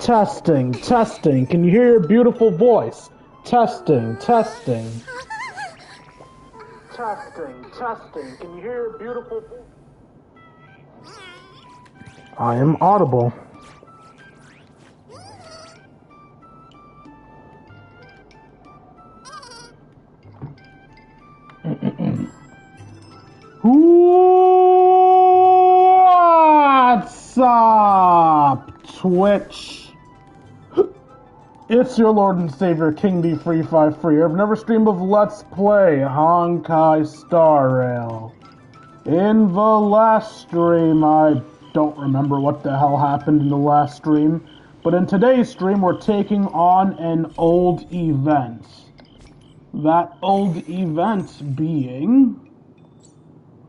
Testing, testing. Can you hear your beautiful voice? Testing, testing. Testing, testing. Can you hear your beautiful voice? I am audible. What's up, Twitch? It's your Lord and Savior, King D353. I've never streamed of Let's Play Honkai Star Rail. In the last stream, I don't remember what the hell happened in the last stream, but in today's stream, we're taking on an old event. That old event being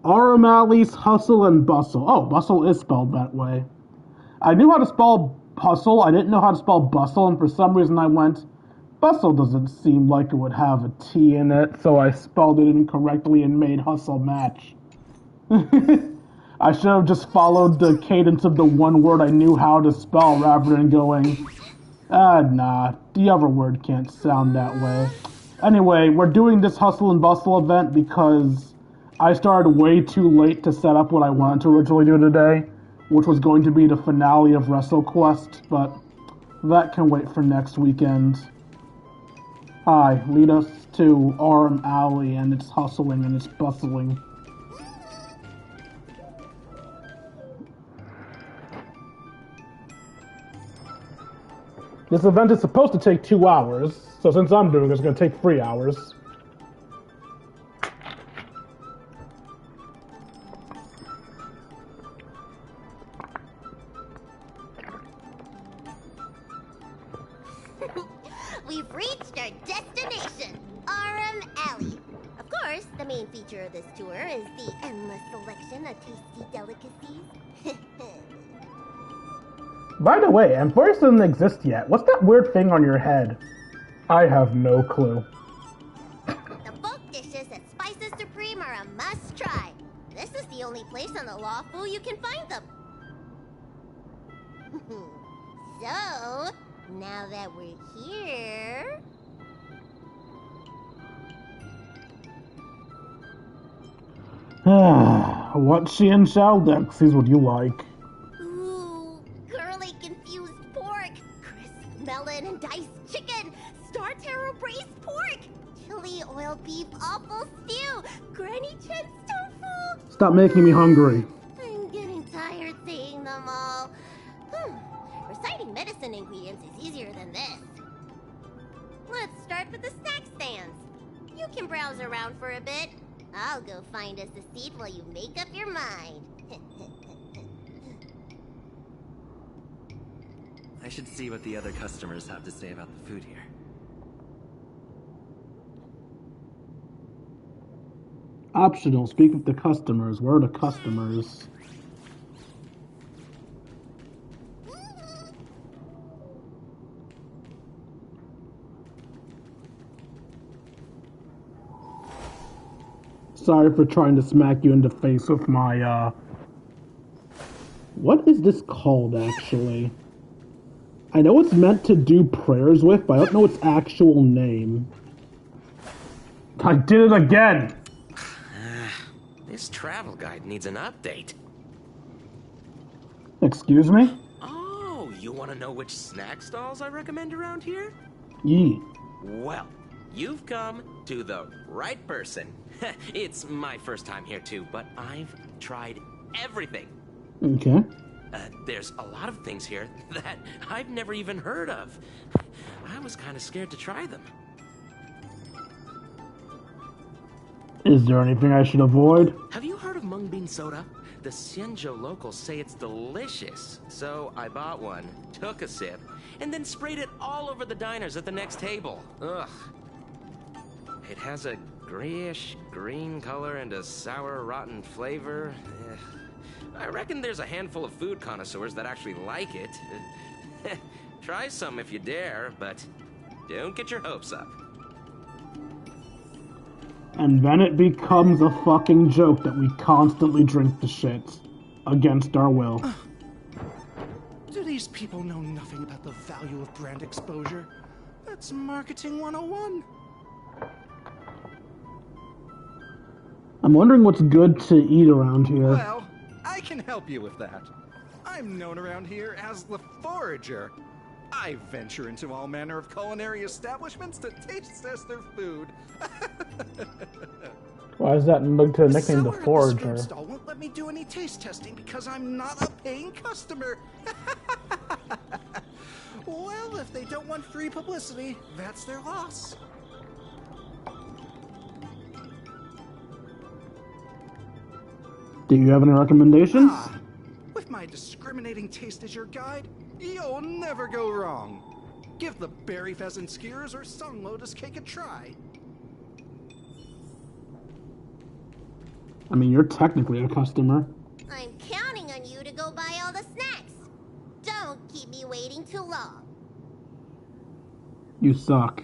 Aurum hussel and bussel. Oh, bussel is spelled that way. I knew how to spell hussel, I didn't know how to spell bussel, and for some reason I went, bussel doesn't seem like it would have a T in it, so I spelled it incorrectly and made hussel match. I should have just followed the cadence of the one word I knew how to spell rather than going, nah, the other word can't sound that way. Anyway, we're doing this hussel and bussel event because I started way too late to set up what I wanted to originally do today, which was going to be the finale of WrestleQuest, but that can wait for next weekend. Hi, lead us to Aurum Alley and its hustling and its bustling. This event is supposed to take 2 hours, so since I'm doing it, it's going to take 3 hours. We've reached our destination, Aurum Alley. Of course, the main feature of this tour is the endless selection of tasty delicacies. By the way, Amphoris doesn't exist yet. What's that weird thing on your head? I have no clue. The folk dishes at Spices Supreme are a must-try. This is the only place on the Lawful you can find them. So, now that we're here... What she and Shaldex is what you like. Ooh, curly confused pork, crisp melon and diced chicken, star taro braised pork, chili oil beef awful stew, granny Chen's tofu. Stop making me hungry. I'm getting tired saying them all. Reciting medicine ingredients is easier than this. Let's start with the snack stands. You can browse around for a bit. I'll go find us a seat while you make up your mind. I should see what the other customers have to say about the food here. Optional, speak with the customers. Where are the customers? Sorry for trying to smack you in the face with my, What is this called, actually? I know it's meant to do prayers with, but I don't know its actual name. I did it again! This travel guide needs an update. Excuse me? Oh, you want to know which snack stalls I recommend around here? Yee. Well, you've come to the right person. It's my first time here too, but I've tried everything. Okay. There's a lot of things here that I've never even heard of. I was kind of scared to try them. Is there anything I should avoid? Have you heard of mung bean soda? The Xianzhou locals say it's delicious. So I bought one, took a sip, and then sprayed it all over the diners at the next table. Ugh. It has a grayish green color and a sour, rotten flavor. I reckon there's a handful of food connoisseurs that actually like it. Try some if you dare, but don't get your hopes up. And then it becomes a fucking joke that we constantly drink the shit against our will. Do these people know nothing about the value of brand exposure. That's marketing 101. I'm wondering what's good to eat around here. Well, I can help you with that. I'm known around here as the Forager. I venture into all manner of culinary establishments to taste test their food. Why is that to nickname the Seller at this Forager? food stall won't let me do any taste testing because I'm not a paying customer. Well, if they don't want free publicity, that's their loss. Do you have any recommendations? With my discriminating taste as your guide, you'll never go wrong. Give the berry pheasant skewers or sun lotus cake a try. I mean, you're technically a customer. I'm counting on you to go buy all the snacks. Don't keep me waiting too long. You suck.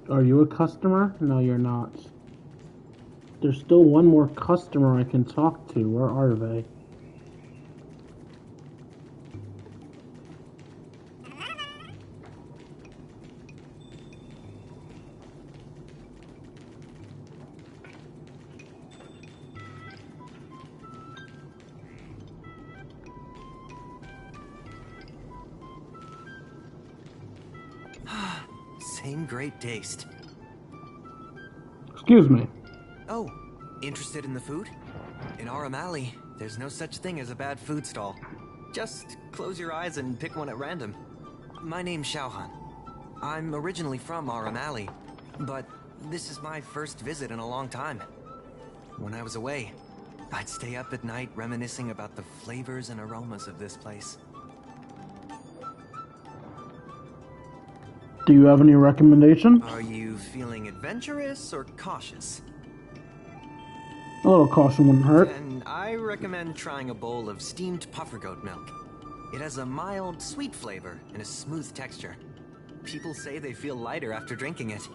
Are you a customer? No, you're not. There's still one more customer I can talk to. Where are they? Same great taste. Excuse me. Oh, interested in the food? In Aurum Alley, there's no such thing as a bad food stall. Just close your eyes and pick one at random. My name's Xiaohan. I'm originally from Aurum Alley, but this is my first visit in a long time. When I was away, I'd stay up at night reminiscing about the flavors and aromas of this place. Do you have any recommendations? Are you feeling adventurous or cautious? A little caution wouldn't hurt. And I recommend trying a bowl of steamed puffer goat milk. It has a mild, sweet flavor and a smooth texture. People say they feel lighter after drinking it.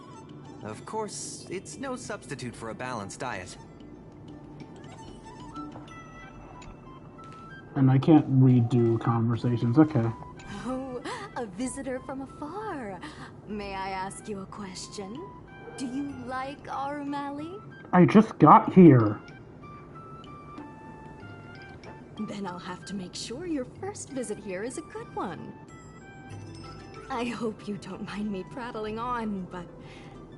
Of course, it's no substitute for a balanced diet. And I can't redo conversations. Okay. Oh, a visitor from afar. May I ask you a question? Do you like Aurum Alley? I just got here. Then I'll have to make sure your first visit here is a good one. I hope you don't mind me prattling on, but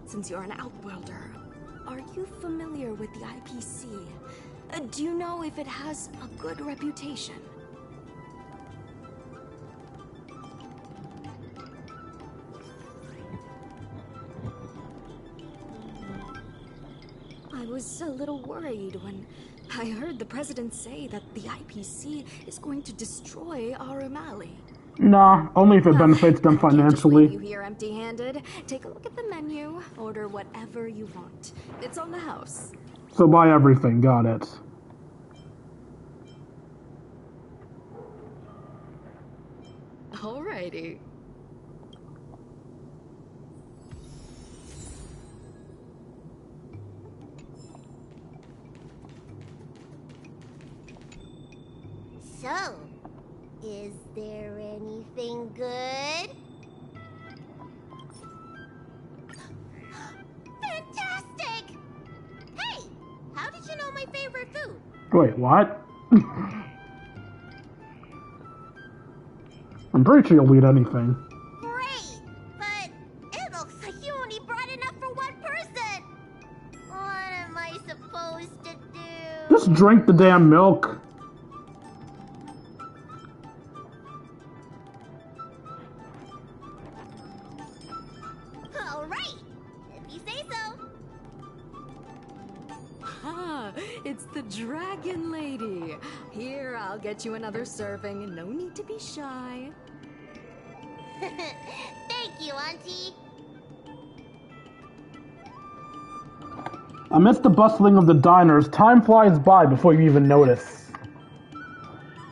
since you're an outworlder, are you familiar with the IPC? Do you know if it has a good reputation? I was a little worried when I heard the president say that the IPC is going to destroy Aurum Alley. Nah, only if it benefits them I can't just leave financially. you here empty-handed. Take a look at the menu. Order whatever you want. It's on the house. So buy everything, got it. Alrighty. So, is there anything good? Fantastic! Hey, how did you know my favorite food? Wait, what? I'm pretty sure you'll eat anything. Great, but it looks like you only brought enough for one person. What am I supposed to do? Just drink the damn milk. All right, if you say so. Ah, it's the Dragon Lady. Here, I'll get you another serving. No need to be shy. Thank you, Auntie. Amidst the bustling of the diners, time flies by before you even notice.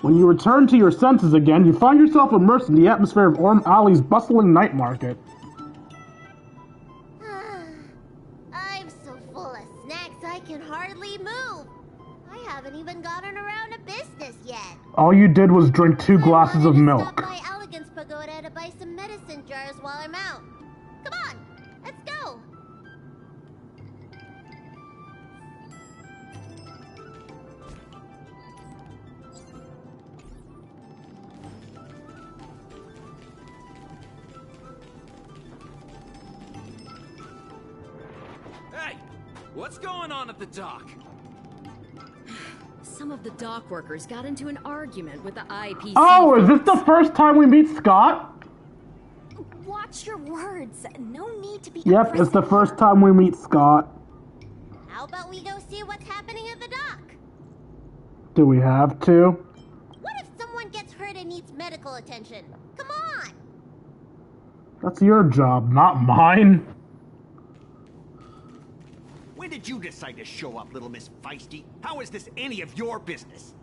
When you return to your senses again, you find yourself immersed in the atmosphere of Aurum Alley's bustling night market. I'm so full of snacks I can hardly move. I haven't even gotten around to business yet. All you did was drink 2 glasses of I milk. wanted to stop by Elegance Pagoda to buy some medicine jars while I'm out. Come on, let's go. Hey, what's going on at the dock? Some of the dock workers got into an argument with the IPC. Oh, is this the first time we meet Scott? Watch your words. No need to be Yep, it's the first time we meet Scott. How about we go see what's happening at the dock? Do we have to? What if someone gets hurt and needs medical attention? Come on! That's your job, not mine. When did you decide to show up, little Miss Feisty? How is this any of your business?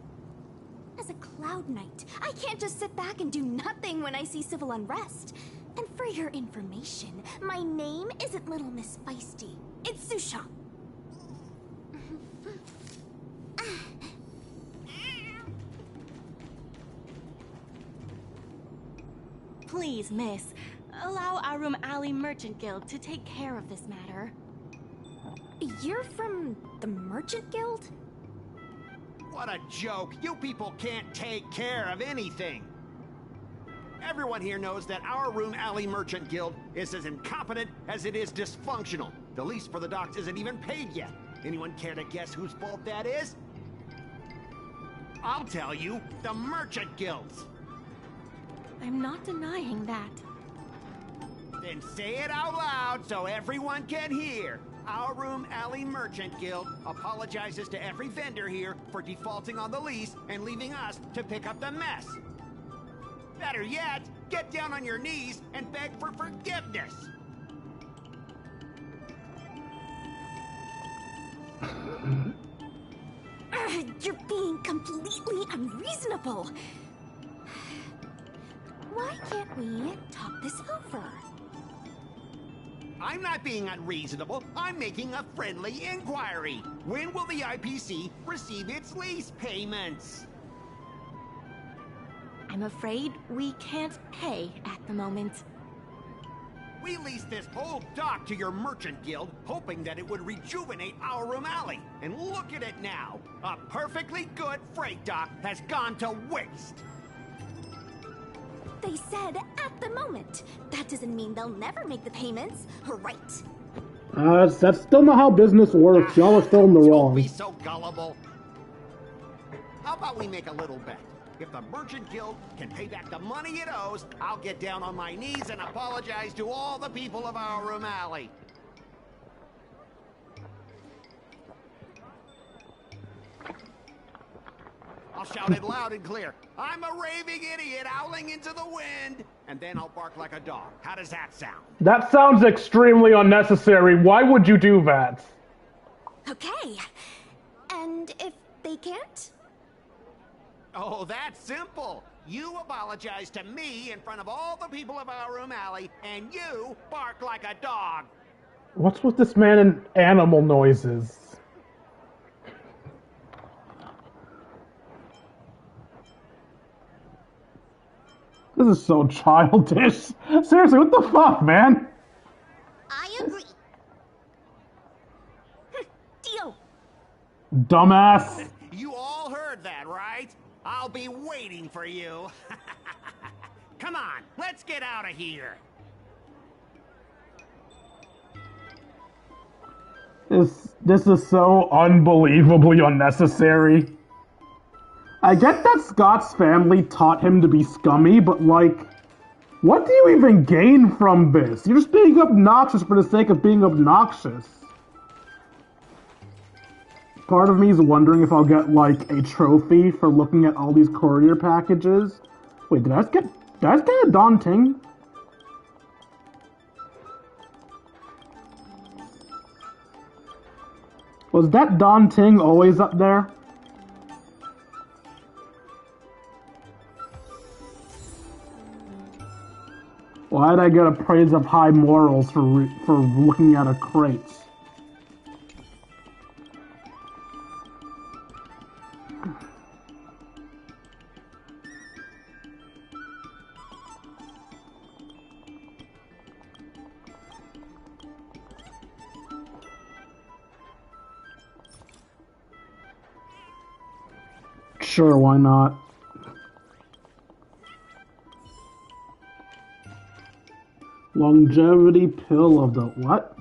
As a Cloud Knight, I can't just sit back and do nothing when I see civil unrest. And for your information, my name isn't Little Miss Feisty. It's Susha. Please, miss, allow Aurum Alley Merchant Guild to take care of this matter. You're from the Merchant Guild? What a joke! You people can't take care of anything! Everyone here knows that our Aurum Alley Merchant Guild is as incompetent as it is dysfunctional. The lease for the docks isn't even paid yet. Anyone care to guess whose fault that is? I'll tell you, the Merchant Guild's! I'm not denying that. Then say it out loud so everyone can hear. Our Aurum Alley Merchant Guild apologizes to every vendor here for defaulting on the lease and leaving us to pick up the mess. Better yet, get down on your knees and beg for forgiveness. You're being completely unreasonable. Why can't we talk this over? I'm not being unreasonable. I'm making a friendly inquiry. When will the IPC receive its lease payments? I'm afraid we can't pay at the moment. We leased this whole dock to your merchant guild, hoping that it would rejuvenate our Aurum Alley. And look at it now. A perfectly good freight dock has gone to waste. They said at the moment. That doesn't mean they'll never make the payments, right? That's still not how business works. Y'all are still in the Don't wrong. be so gullible. How about we make a little bet? If the Merchant Guild can pay back the money it owes, I'll get down on my knees and apologize to all the people of our Aurum Alley. I'll shout it loud and clear. I'm a raving idiot howling into the wind. And then I'll bark like a dog. How does that sound? That sounds extremely unnecessary. Why would you do that? Okay. And if they can't? Oh, that's simple. You apologize to me in front of all the people of our Aurum Alley, and you bark like a dog. What's with this man and animal noises? This is so childish. Seriously, what the fuck, man? I agree. Deal. Dumbass. You all heard that, right? I'll be waiting for you. Come on, let's get out of here. This is so unbelievably unnecessary. I get that Scott's family taught him to be scummy, but like, what do you even gain from this? You're just being obnoxious for the sake of being obnoxious. Part of me is wondering if I'll get like a trophy for looking at all these courier packages. Wait, did I just get a daunting? Was that daunting always up there? Why'd I get a praise of high morals for looking at a crates? Sure, why not? Longevity pill of the what?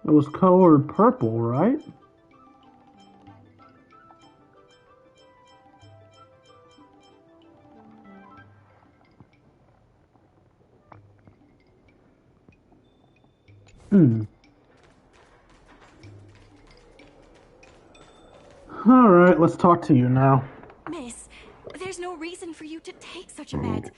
It was colored purple, right? Alright, let's talk to you now. Miss, there's no reason for you to take such a bet.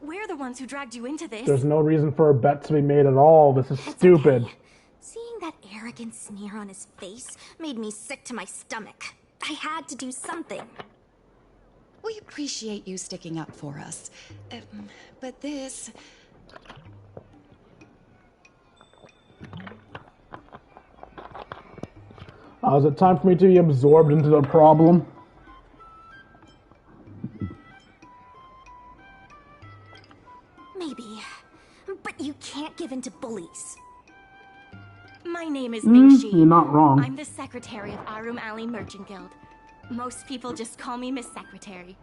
We're the ones who dragged you into this. There's no reason for a bet to be made at all. This is stupid. Okay. Seeing that arrogant sneer on his face made me sick to my stomach. I had to do something. We appreciate you sticking up for us. But this... Is it time for me to be absorbed into the problem? Maybe. But you can't give in to bullies. My name is Ming-Chi. You're not wrong. I'm the secretary of Aurum Alley Merchant Guild. Most people just call me Miss Secretary.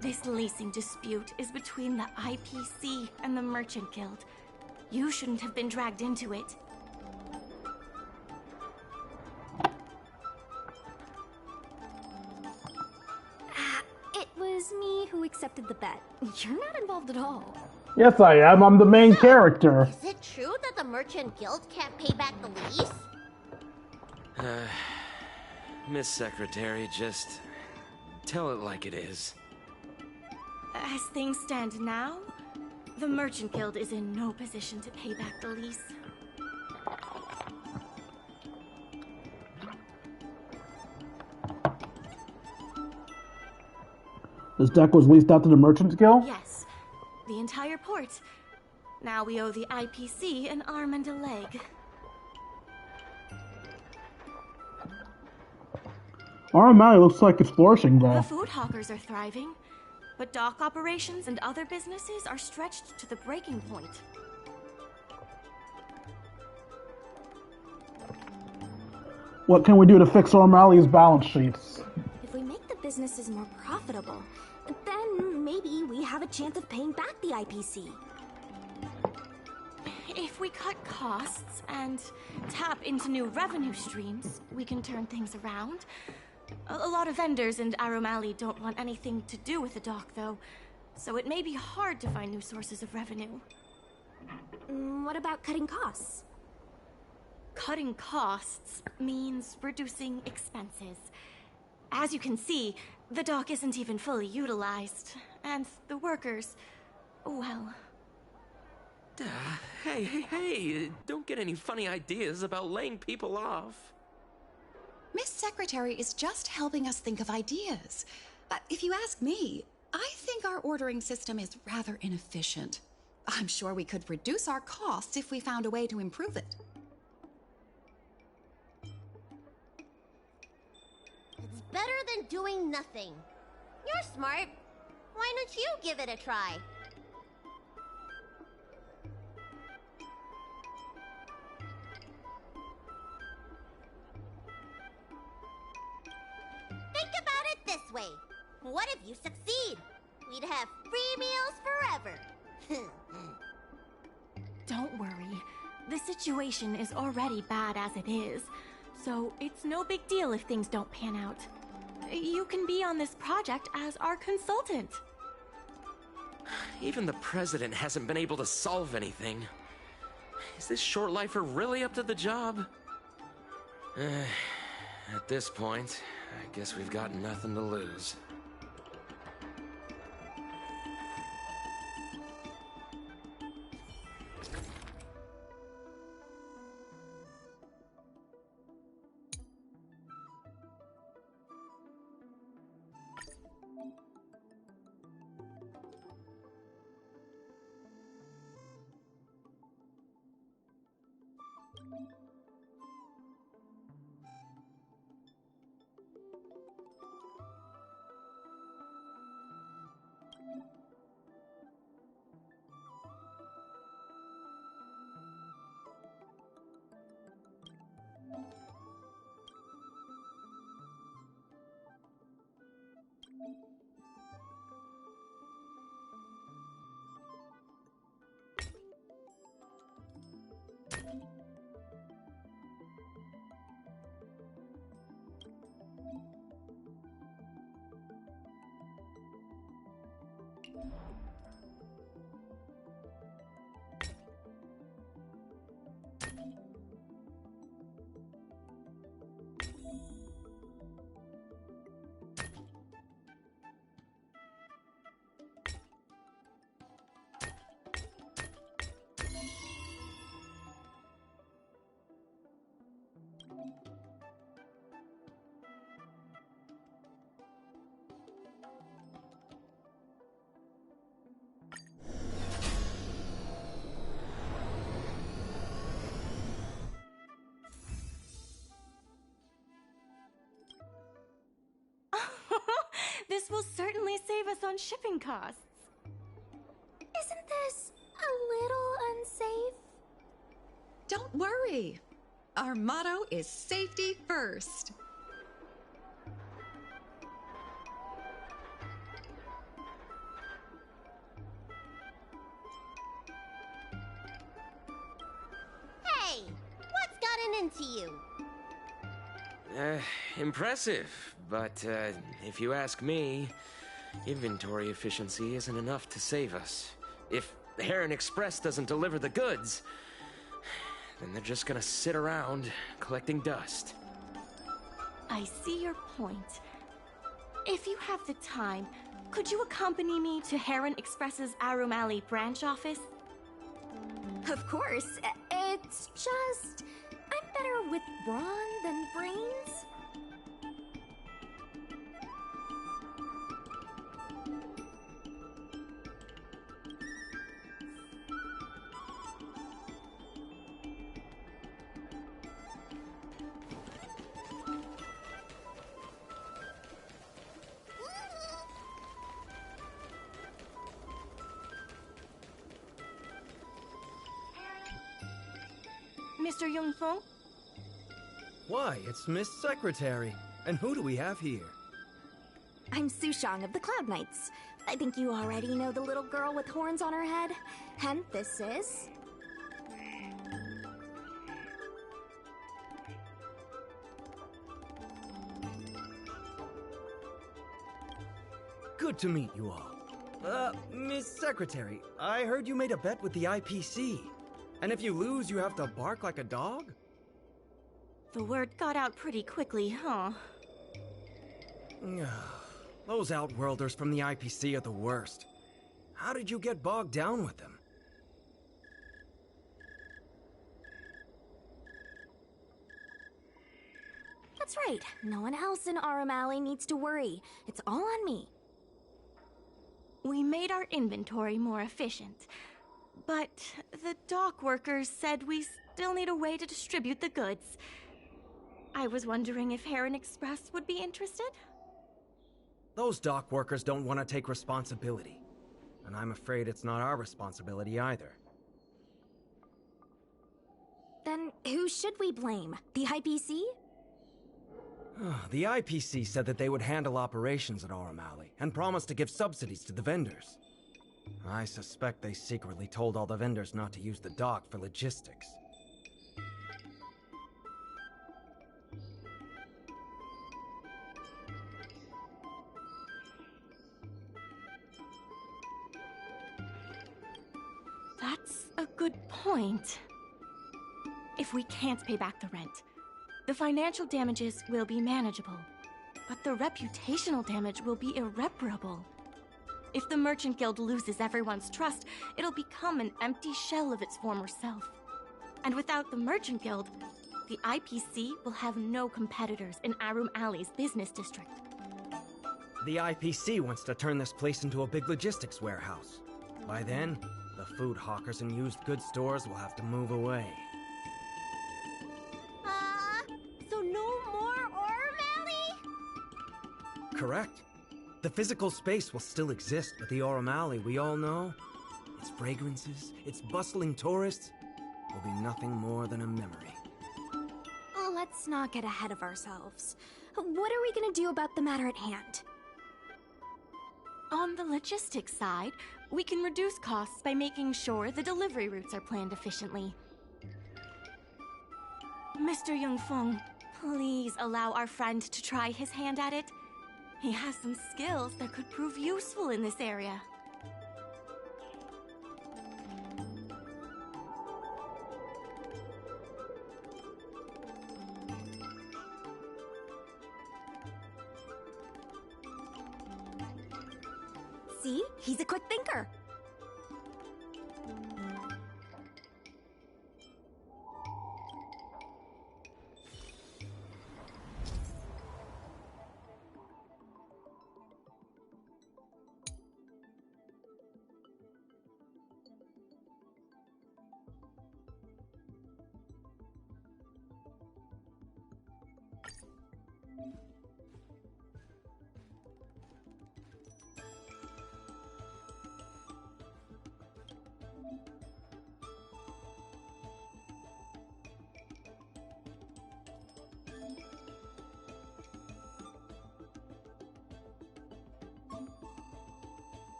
This leasing dispute is between the IPC and the Merchant Guild. You shouldn't have been dragged into it. It was me who accepted the bet. You're not involved at all. Yes, I am. I'm the main character. Is it true that the Merchant Guild can't pay back the lease? Miss Secretary, just tell it like it is. As things stand now, the Merchant Guild is in no position to pay back the lease. This deck was leased out to the Merchants Guild? Yes, the entire port. Now we owe the IPC an arm and a leg. Aurum looks like it's flourishing, though. The food hawkers are thriving, but dock operations and other businesses are stretched to the breaking point. What can we do to fix Aurum balance sheets? If we make the businesses more profitable, then maybe we have a chance of paying back the IPC. If we cut costs and tap into new revenue streams, we can turn things around. A lot of vendors in Aurum Alley don't want anything to do with the dock, though, so it may be hard to find new sources of revenue. What about cutting costs? Cutting costs means reducing expenses. As you can see, the dock isn't even fully utilized, and the workers, well... Hey, don't get any funny ideas about laying people off. Miss Secretary is just helping us think of ideas. If you ask me, I think our ordering system is rather inefficient. I'm sure we could reduce our costs if we found a way to improve it. It's better than doing nothing. You're smart. Why don't you give it a try? Think about it this way. What if you succeed? We'd have free meals forever. Don't worry. The situation is already bad as it is, so it's no big deal if things don't pan out. You can be on this project as our consultant. Even the president hasn't been able to solve anything. Is this short lifer really up to the job? At this point, I guess we've got nothing to lose. This will certainly save us on shipping costs. Isn't this a little unsafe? Don't worry. Our motto is safety first. Hey, what's gotten into you? Impressive, but if you ask me, inventory efficiency isn't enough to save us. If Heron Express doesn't deliver the goods, then they're just gonna sit around collecting dust. I see your point. If you have the time, could you accompany me to Heron Express's Aurum Alley branch office? Of course. It's just... I'm better with brawn than brains. Mr. Yungfeng? Why, it's Miss Secretary. And who do we have here? I'm Sushang of the Cloud Knights. I think you already know the little girl with horns on her head. And this is... Good to meet you all. Miss Secretary, I heard you made a bet with the IPC. And if you lose, you have to bark like a dog? The word got out pretty quickly, huh? Those Outworlders from the IPC are the worst. How did you get bogged down with them? That's right. No one else in Aurum Alley needs to worry. It's all on me. We made our inventory more efficient. But the dock workers said we still need a way to distribute the goods. I was wondering if Heron Express would be interested? Those dock workers don't want to take responsibility. And I'm afraid it's not our responsibility either. Then who should we blame? The IPC? The IPC said that they would handle operations at Aurum Alley and promised to give subsidies to the vendors. I suspect they secretly told all the vendors not to use the dock for logistics. That's a good point. If we can't pay back the rent, the financial damages will be manageable, but the reputational damage will be irreparable. If the Merchant Guild loses everyone's trust, it'll become an empty shell of its former self. And without the Merchant Guild, the IPC will have no competitors in Aurum Alley's business district. The IPC wants to turn this place into a big logistics warehouse. By then, the food hawkers and used goods stores will have to move away. So no more Aurum Alley? Correct. The physical space will still exist, but the Aurum Alley we all know, its fragrances, its bustling tourists, will be nothing more than a memory. Let's not get ahead of ourselves. What are we gonna do about the matter at hand? On the logistics side, we can reduce costs by making sure the delivery routes are planned efficiently. Mr. Yungfeng, please allow our friend to try his hand at it. He has some skills that could prove useful in this area. See? He's a quick thinker.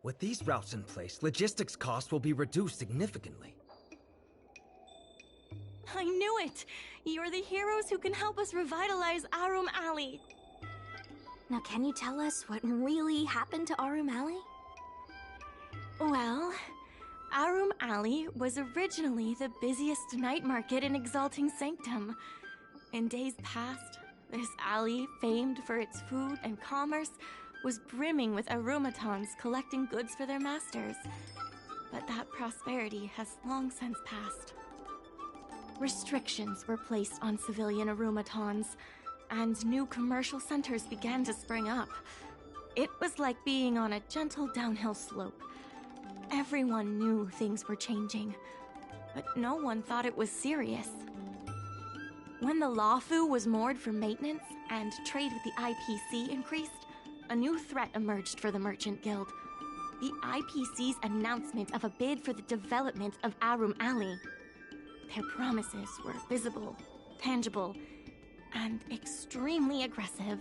With these routes in place, logistics costs will be reduced significantly. I knew it! You're the heroes who can help us revitalize Aurum Alley. Now, can you tell us what really happened to Aurum Alley? Well, Aurum Alley was originally the busiest night market in Exalting Sanctum. In days past, this alley, famed for its food and commerce, was brimming with aromatons collecting goods for their masters. But that prosperity has long since passed. Restrictions were placed on civilian aromatons, and new commercial centers began to spring up. It was like being on a gentle downhill slope. Everyone knew things were changing, but no one thought it was serious. When the Lawfu was moored for maintenance and trade with the IPC increased, a new threat emerged for the Merchant Guild. The IPC's announcement of a bid for the development of Aurum Alley. Their promises were visible, tangible, and extremely aggressive.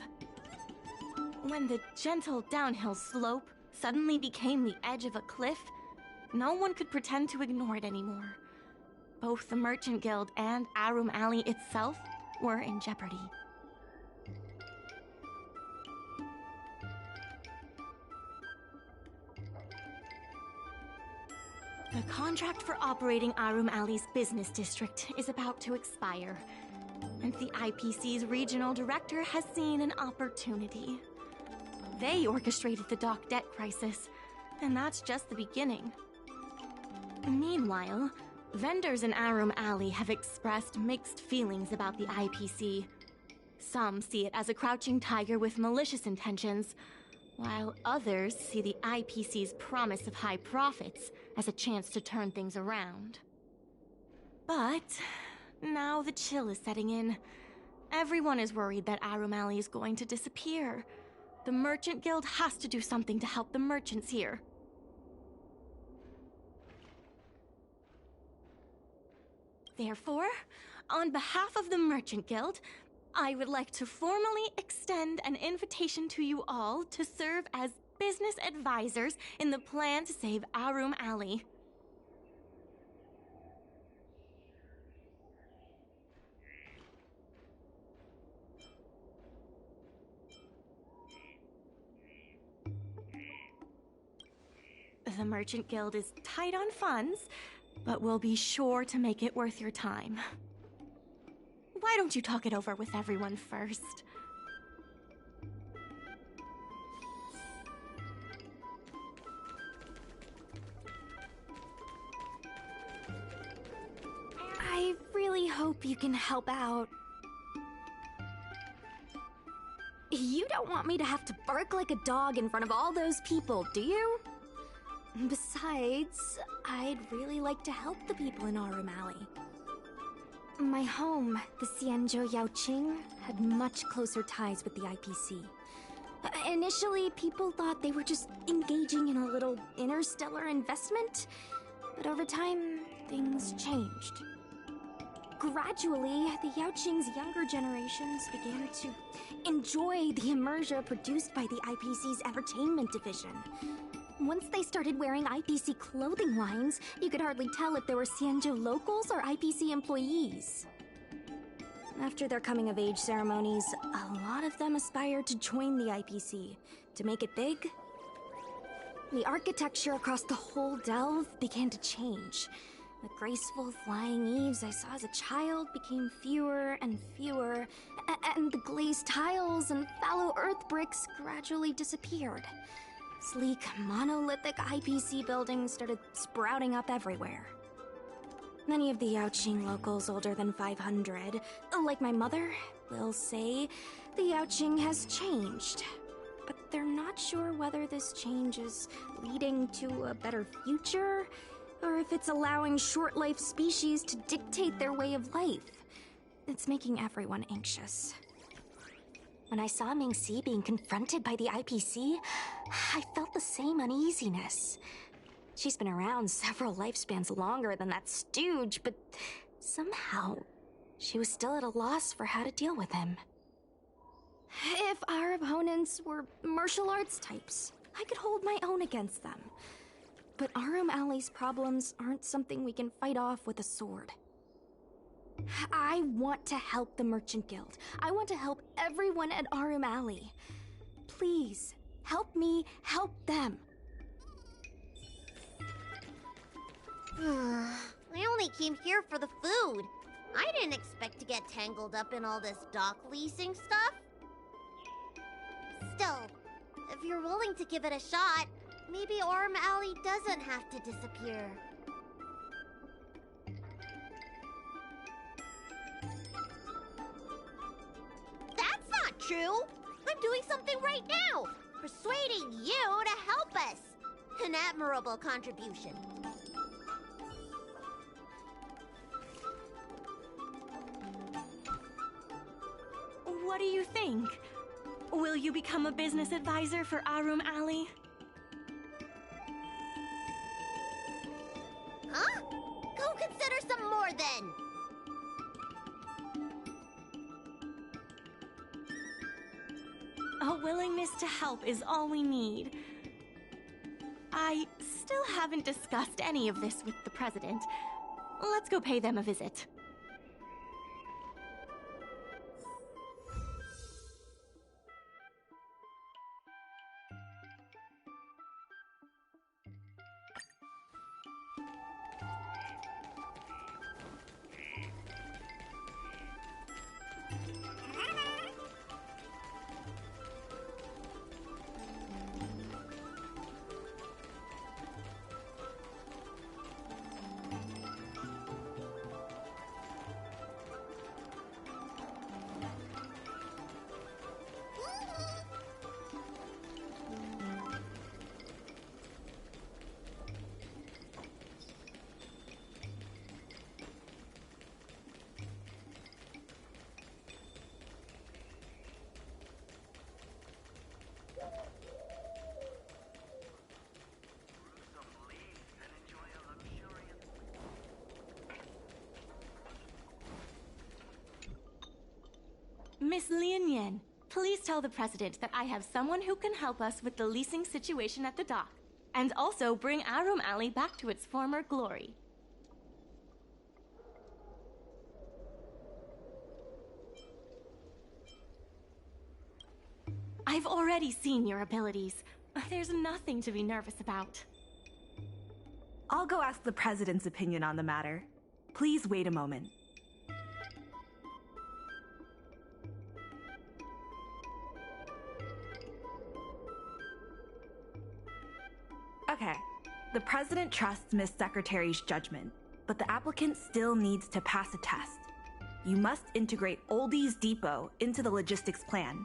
When the gentle downhill slope suddenly became the edge of a cliff, no one could pretend to ignore it anymore. Both the Merchant Guild and Aurum Alley itself were in jeopardy. The contract for operating Aurum Alley's business district is about to expire, and the IPC's regional director has seen an opportunity. They orchestrated the dock debt crisis, and that's just the beginning. Meanwhile, vendors in Aurum Alley have expressed mixed feelings about the IPC. Some see it as a crouching tiger with malicious intentions, while others see the IPC's promise of high profits as a chance to turn things around. But now the chill is setting in. Everyone is worried that Aurum Alley is going to disappear. The Merchant Guild has to do something to help the merchants here. Therefore, on behalf of the Merchant Guild, I would like to formally extend an invitation to you all to serve as business advisors in the plan to save Aurum Alley. The Merchant Guild is tight on funds, but we'll be sure to make it worth your time. Why don't you talk it over with everyone first? I really hope you can help out. You don't want me to have to bark like a dog in front of all those people, do you? Besides, I'd really like to help the people in Aurum Alley. My home, the Xianzhou Yaoqing, had much closer ties with the IPC. Initially, people thought they were just engaging in a little interstellar investment, but over time, things changed. Gradually, the Yaoqing's younger generations began to enjoy the immersion produced by the IPC's entertainment division. Once they started wearing IPC clothing lines, you could hardly tell if they were Xianzhou locals or IPC employees. After their coming-of-age ceremonies, a lot of them aspired to join the IPC, to make it big. The architecture across the whole delve began to change. The graceful flying eaves I saw as a child became fewer and fewer, and the glazed tiles and fallow earth bricks gradually disappeared. Sleek, monolithic IPC buildings started sprouting up everywhere. Many of the Yaoqing locals older than 500, like my mother, will say the Yaoqing has changed. But they're not sure whether this change is leading to a better future, or if it's allowing short-life species to dictate their way of life. It's making everyone anxious. When I saw Mingxi being confronted by the IPC, I felt the same uneasiness. She's been around several lifespans longer than that stooge, but somehow she was still at a loss for how to deal with him. If our opponents were martial arts types, I could hold my own against them. But Aurum Alley's problems aren't something we can fight off with a sword. I want to help the Merchant Guild. I want to help everyone at Aurum Alley. Please, help me help them. I only came here for the food. I didn't expect to get tangled up in all this dock leasing stuff. Still, if you're willing to give it a shot, maybe Aurum Alley doesn't have to disappear. That's not true! I'm doing something right now! Persuading you to help us! An admirable contribution. What do you think? Will you become a business advisor for Aurum Alley? Huh? Go consider some more then! A willingness to help is all we need. I still haven't discussed any of this with the president. Let's go pay them a visit. Miss Lian, please tell the president that I have someone who can help us with the leasing situation at the dock, and also bring Aurum Alley back to its former glory. I've already seen your abilities. There's nothing to be nervous about. I'll go ask the president's opinion on the matter. Please wait a moment. Okay. The president trusts Miss Secretary's judgment. but the applicant still needs to pass a test. You must integrate Oldie's Depot into the logistics plan.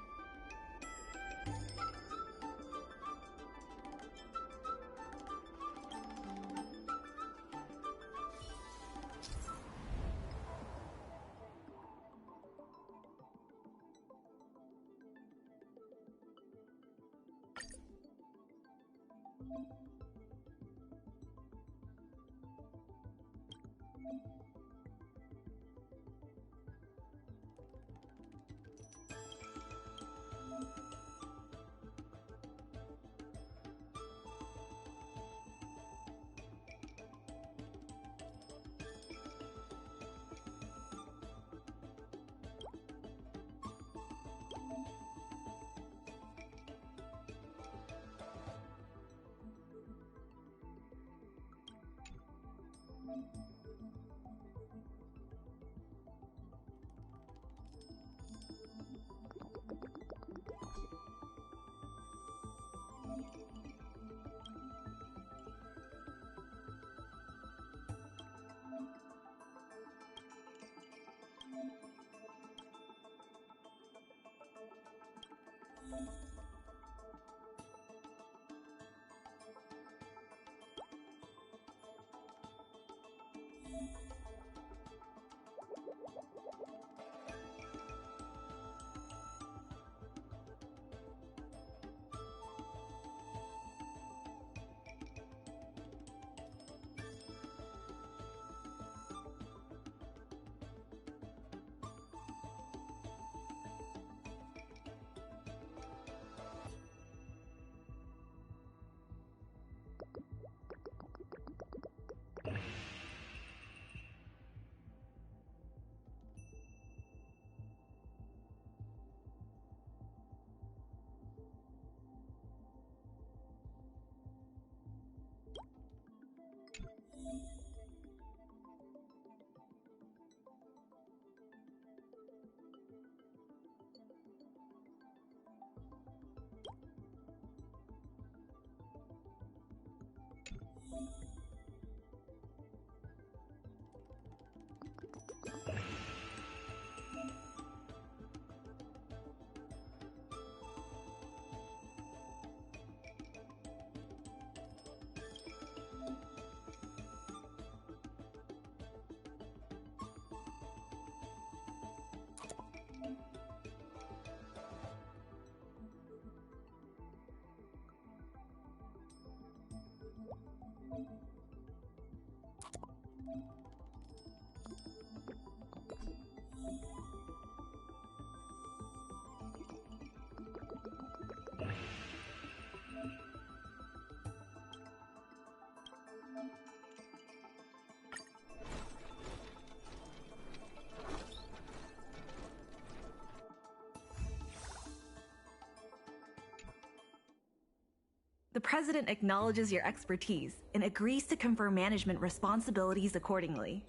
The President acknowledges your expertise and agrees to confer management responsibilities accordingly.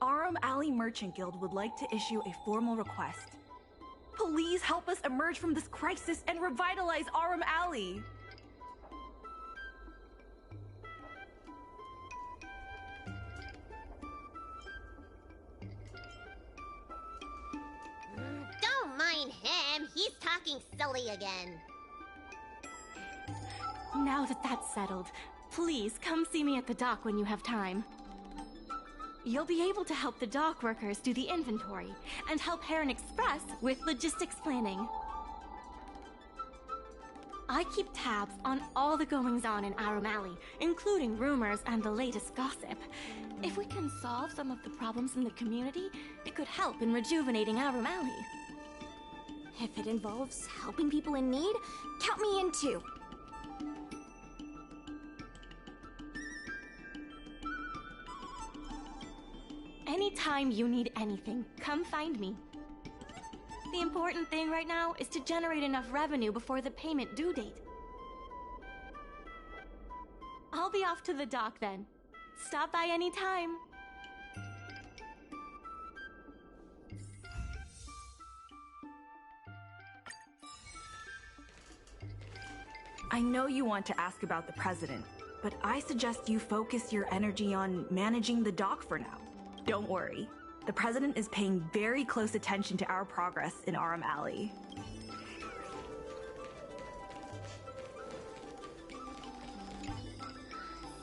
Aurum Alley Merchant Guild would like to issue a formal request. Please help us emerge from this crisis and revitalize Aurum Alley! Don't mind him. He's talking silly again. Now that that's settled, please come see me at the dock when you have time. You'll be able to help the dock workers do the inventory and help Heron Express with logistics planning. I keep tabs on all the goings-on in Aurum Alley, including rumors and the latest gossip. If we can solve some of the problems in the community, it could help in rejuvenating Aurum Alley. If it involves helping people in need, count me in too. Anytime you need anything, come find me. The important thing right now is to generate enough revenue before the payment due date. I'll be off to the dock then. Stop by anytime. I know you want to ask about the President, but I suggest you focus your energy on managing the dock for now. Don't worry. The President is paying very close attention to our progress in Aurum Alley.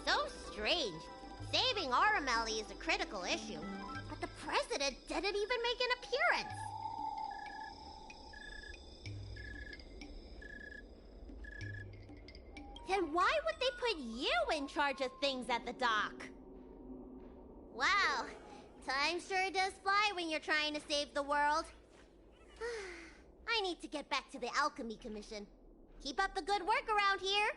So strange. Saving Aurum Alley is a critical issue, but the President didn't even make an appearance. Then why would they put you in charge of things at the dock? Wow, time sure does fly when you're trying to save the world. I need to get back to the Alchemy Commission. Keep up the good work around here.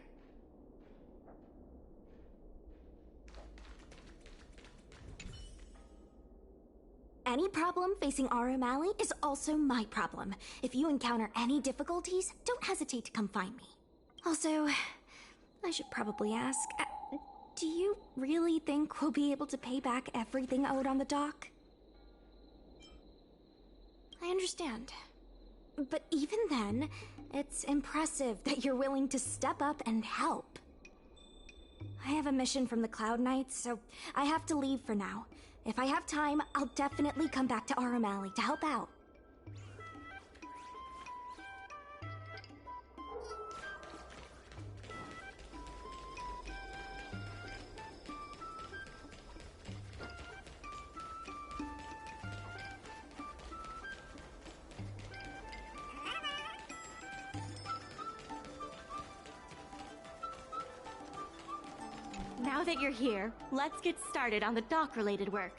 Any problem facing Aurum Alley is also my problem. If you encounter any difficulties, don't hesitate to come find me. Also, I should probably ask, do you really think we'll be able to pay back everything owed on the dock? I understand. But even then, it's impressive that you're willing to step up and help. I have a mission from the Cloud Knights, so I have to leave for now. If I have time, I'll definitely come back to Aurum Alley to help out. Now that you're here, let's get started on the dock-related work.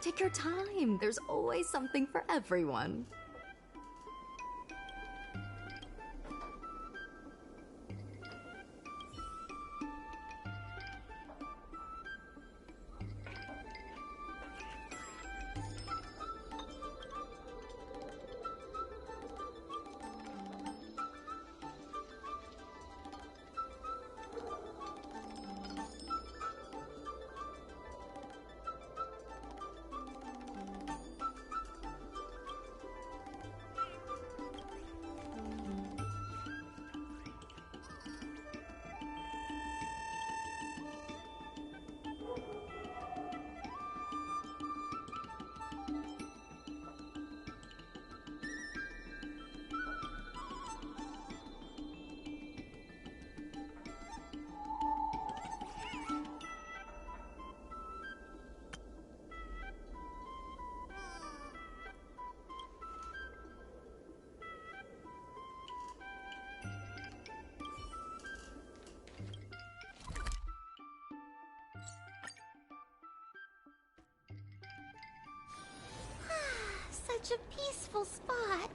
Take your time. There's always something for everyone. Such a peaceful spot.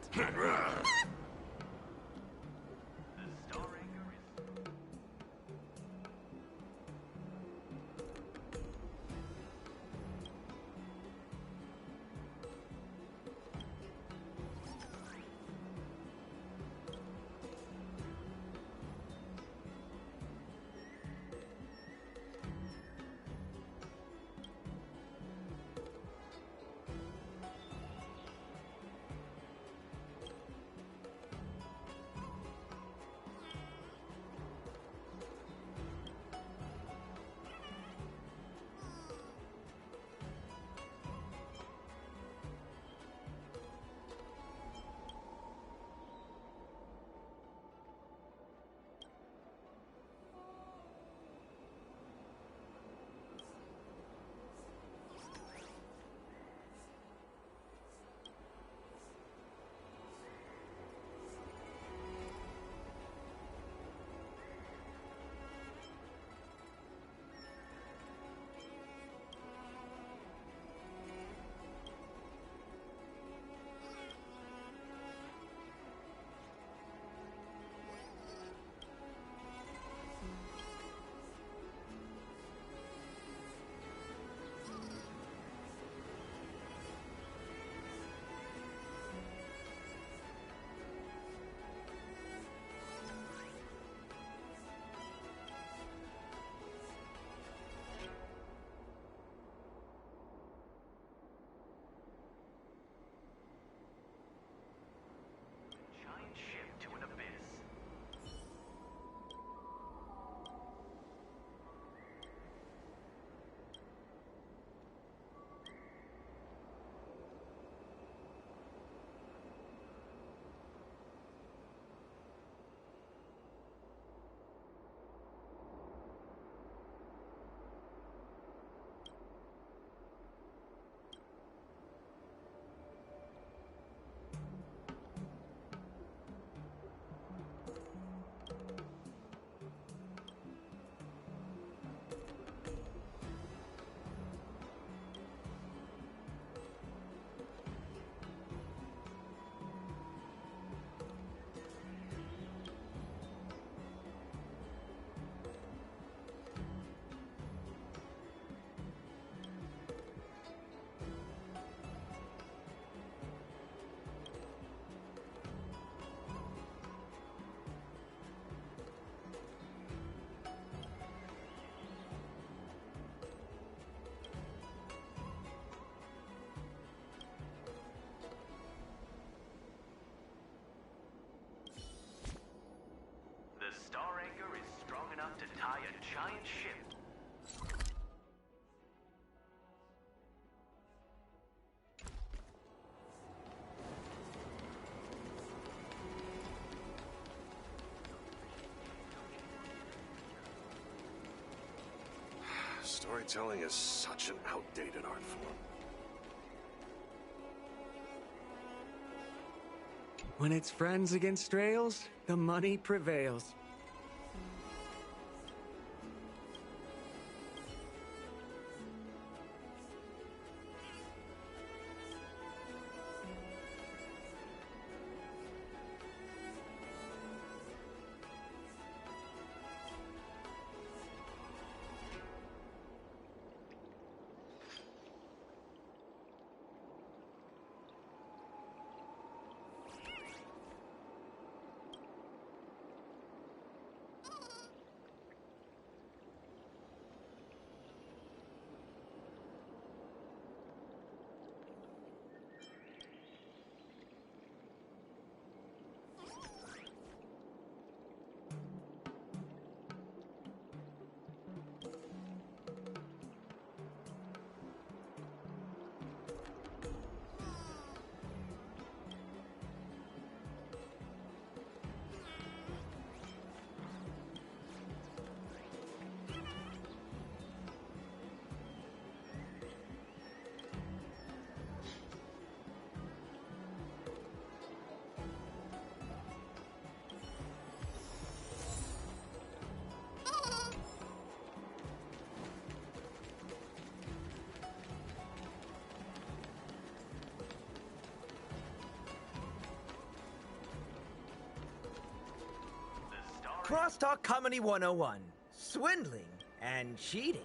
Star Anchor is strong enough to tie a giant ship. Storytelling is such an outdated art form. When it's friends against rails, the money prevails. Crosstalk Comedy 101. Swindling and cheating.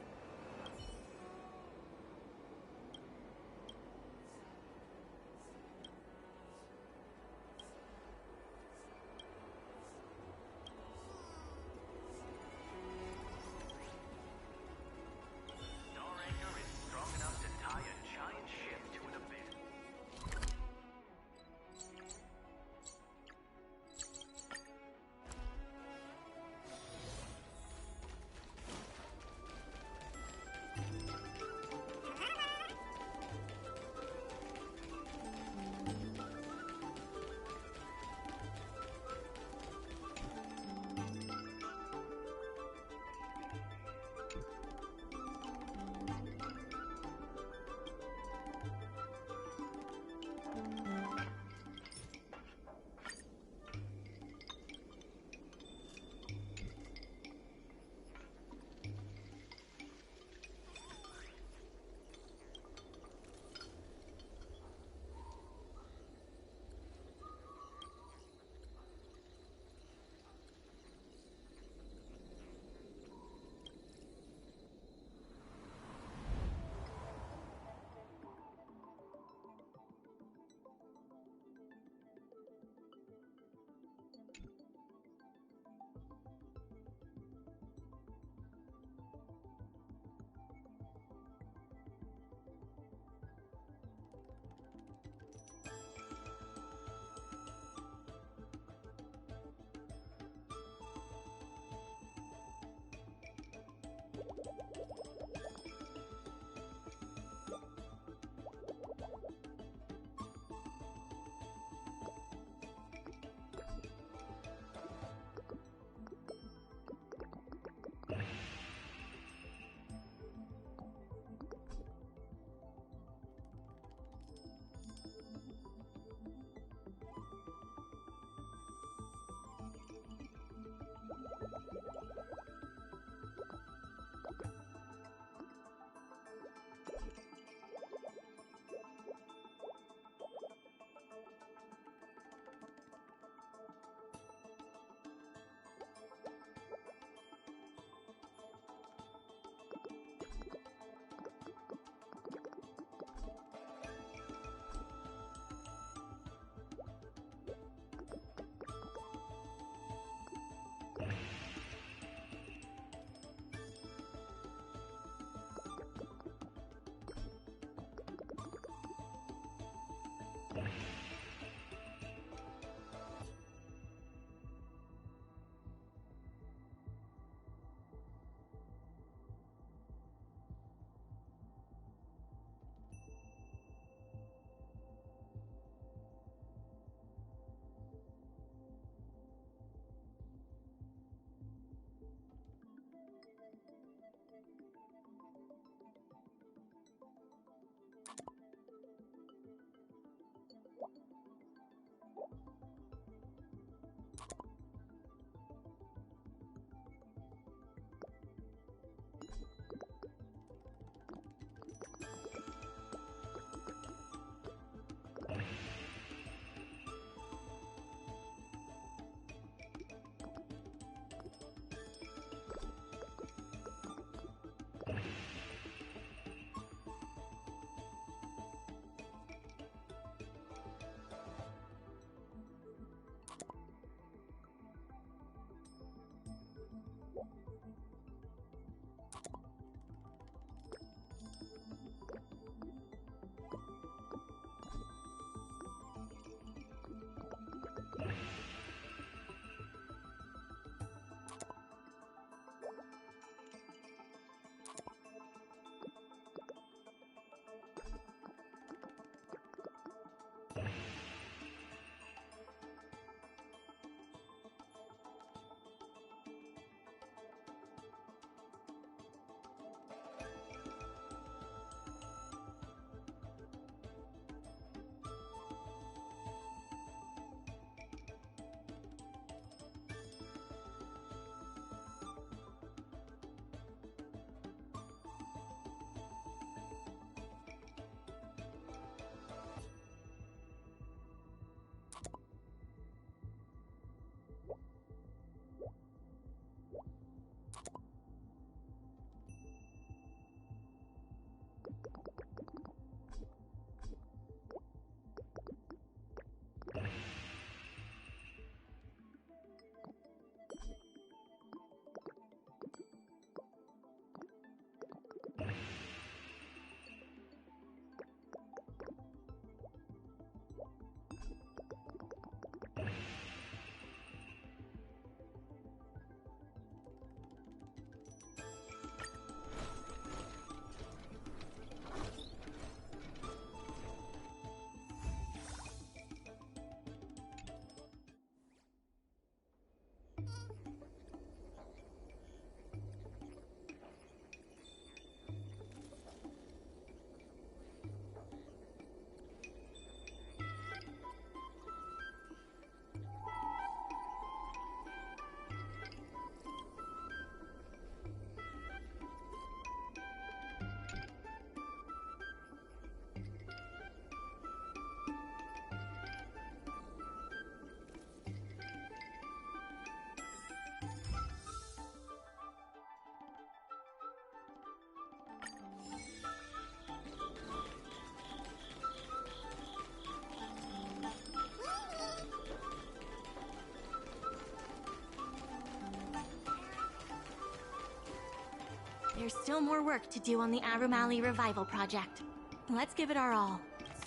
there's still more work to do on the Aurum Alley Revival Project. Let's give it our all.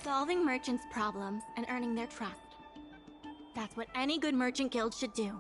Solving merchants' problems and earning their trust. That's what any good merchant guild should do.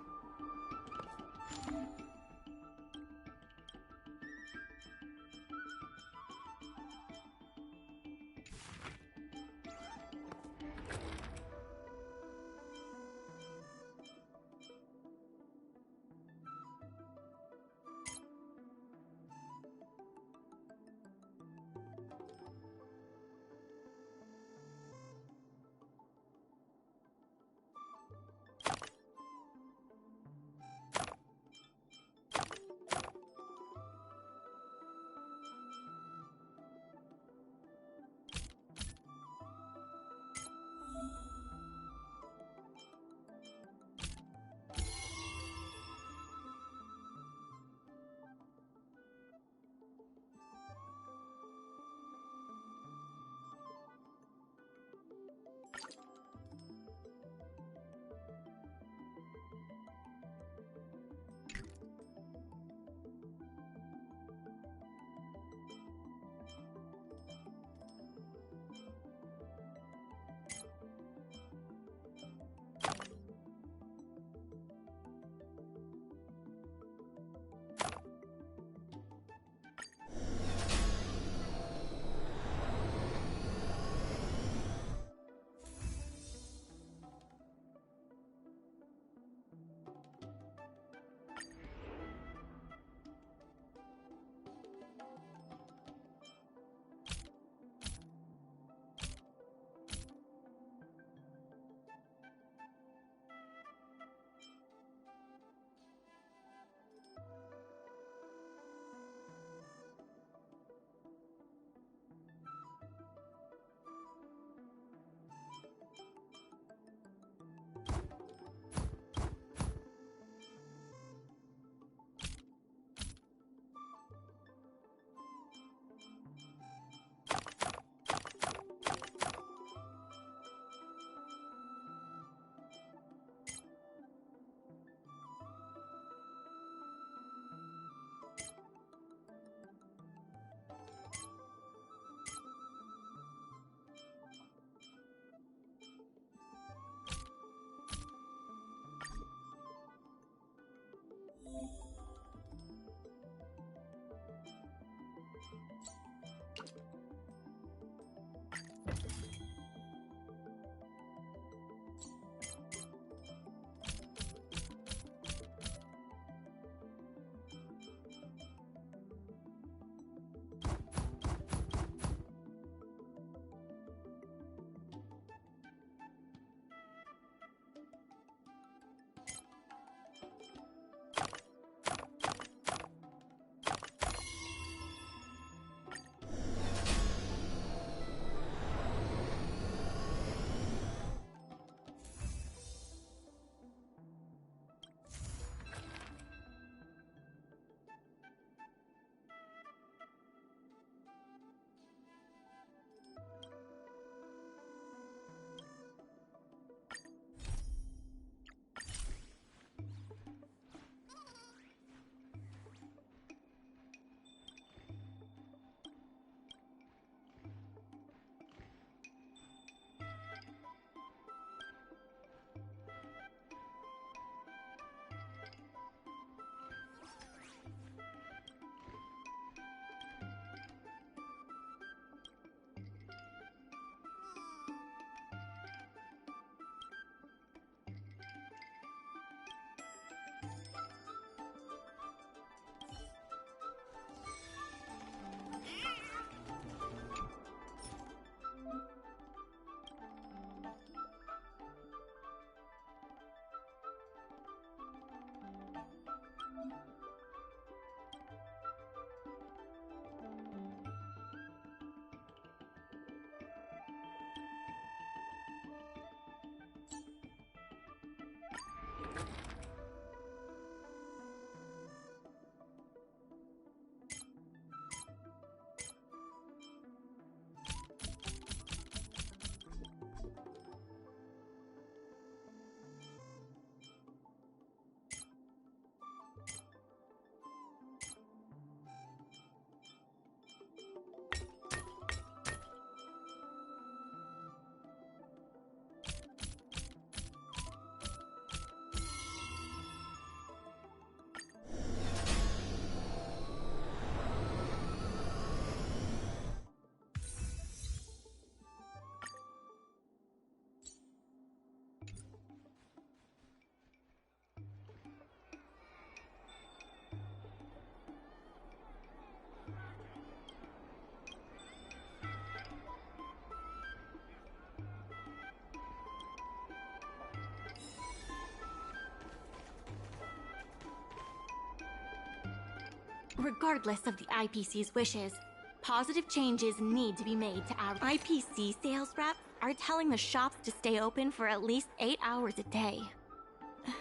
Regardless of the IPC's wishes, positive changes need to be made to our IPC sales reps are telling the shops to stay open for at least 8 hours a day.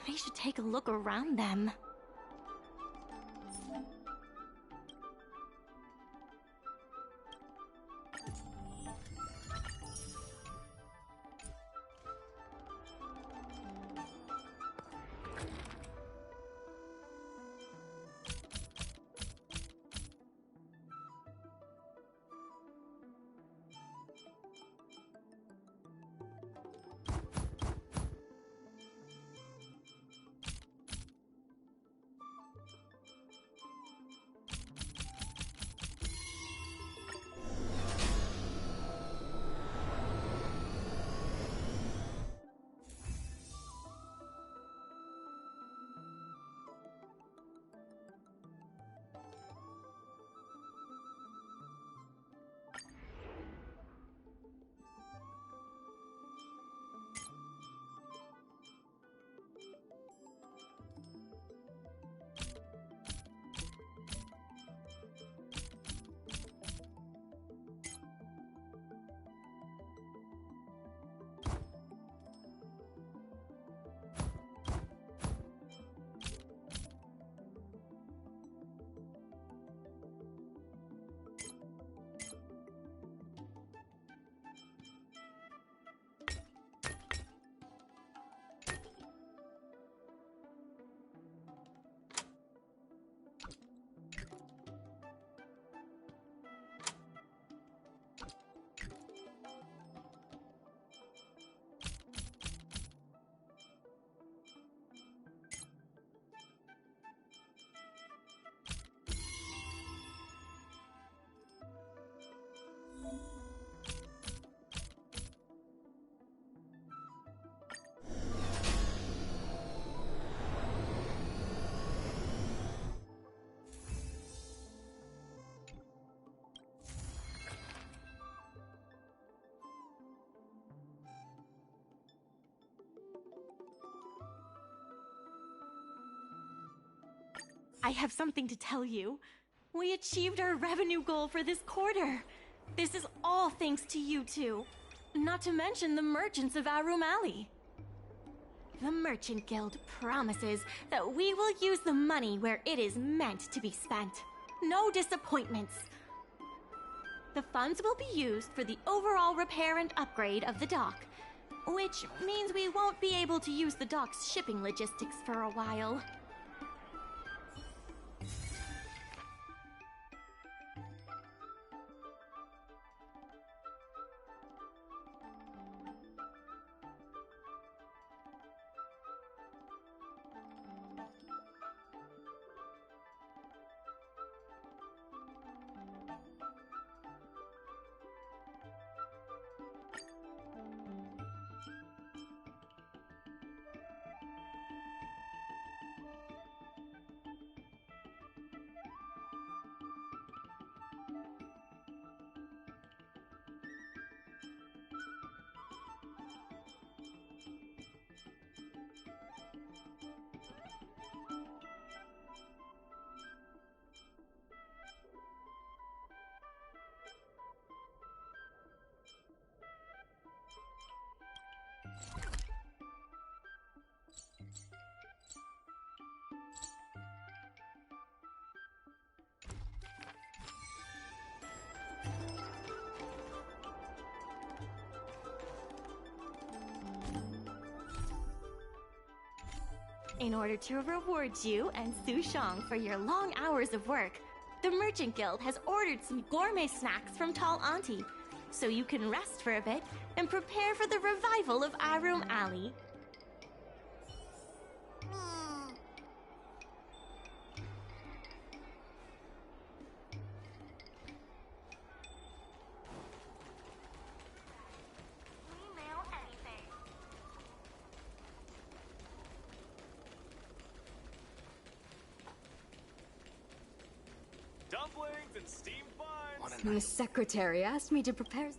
They should take a look around them. I have something to tell you. We achieved our revenue goal for this quarter. This is all thanks to you two. Not to mention the merchants of Aurum Alley. The Merchant Guild promises that we will use the money where it is meant to be spent. No disappointments. The funds will be used for the overall repair and upgrade of the dock, which means we won't be able to use the dock's shipping logistics for a while. In order to reward you and Su Shang for your long hours of work, the Merchant Guild has ordered some gourmet snacks from Tall Auntie, so you can rest for a bit and prepare for the revival of Aurum Alley. Dumplings and steamed buns. My secretary asked me to prepare.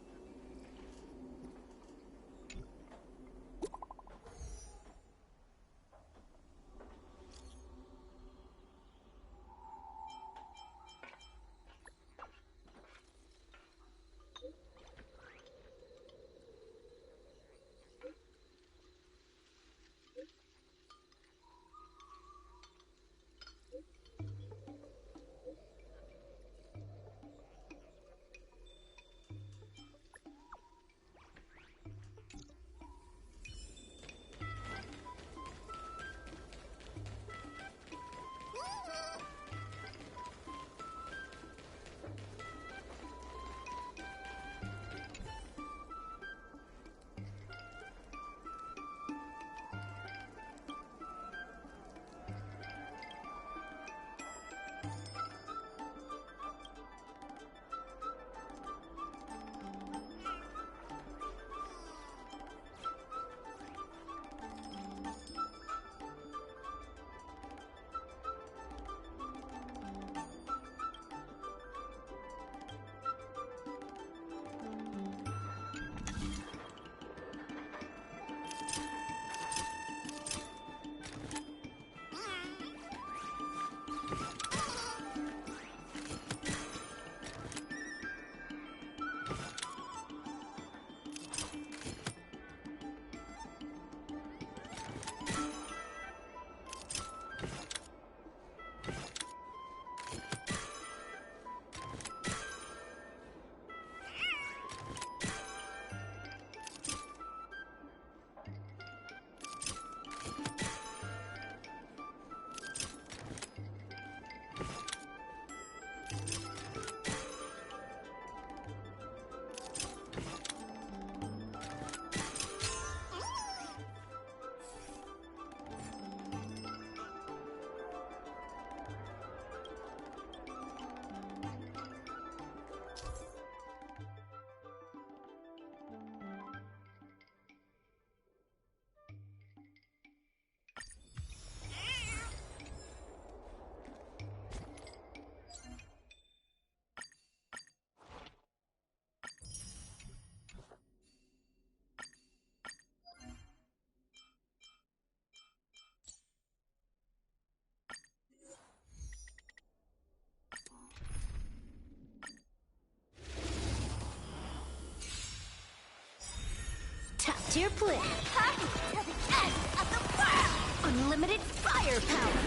your plan. To the end of the world! Unlimited firepower!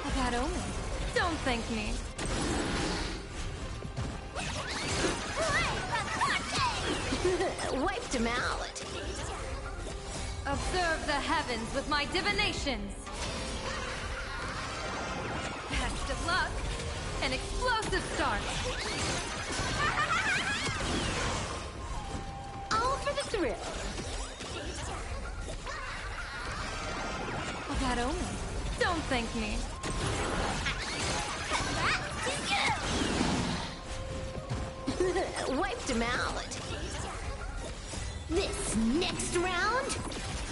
A bad omen. Don't thank me. Wiped him out. Observe the heavens with my divinations. Best of luck. An explosive start. All for the thrill. A bad omen. Don't thank me. Wiped him out. This next round,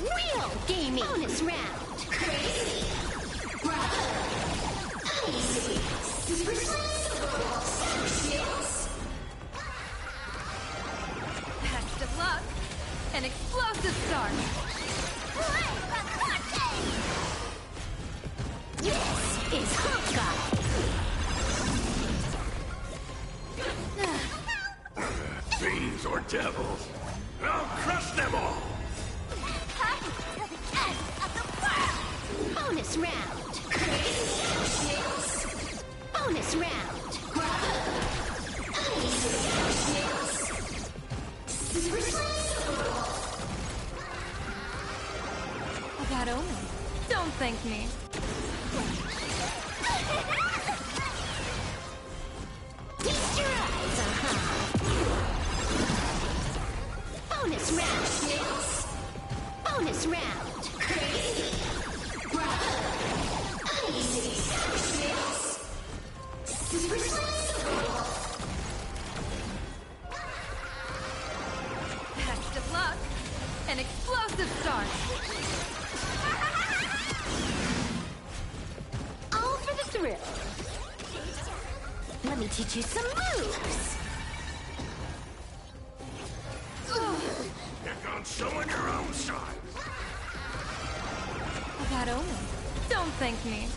real gaming. Bonus round. Crazy. Bravo. Uneasy. Super skills. Best of luck. An explosive start. This is Honkai. Fiends or devils, I'll crush them all! To the end of the world! Bonus round. Bonus round. A bad omen. Don't thank me. Feast your eyes, Bonus round. Bonus round. Crazy. Bravo. Uneasy. Super Best of luck. An explosive start. All for the thrill. Let me teach you some moves. Pick on someone your own size! A bad omen. Don't thank me.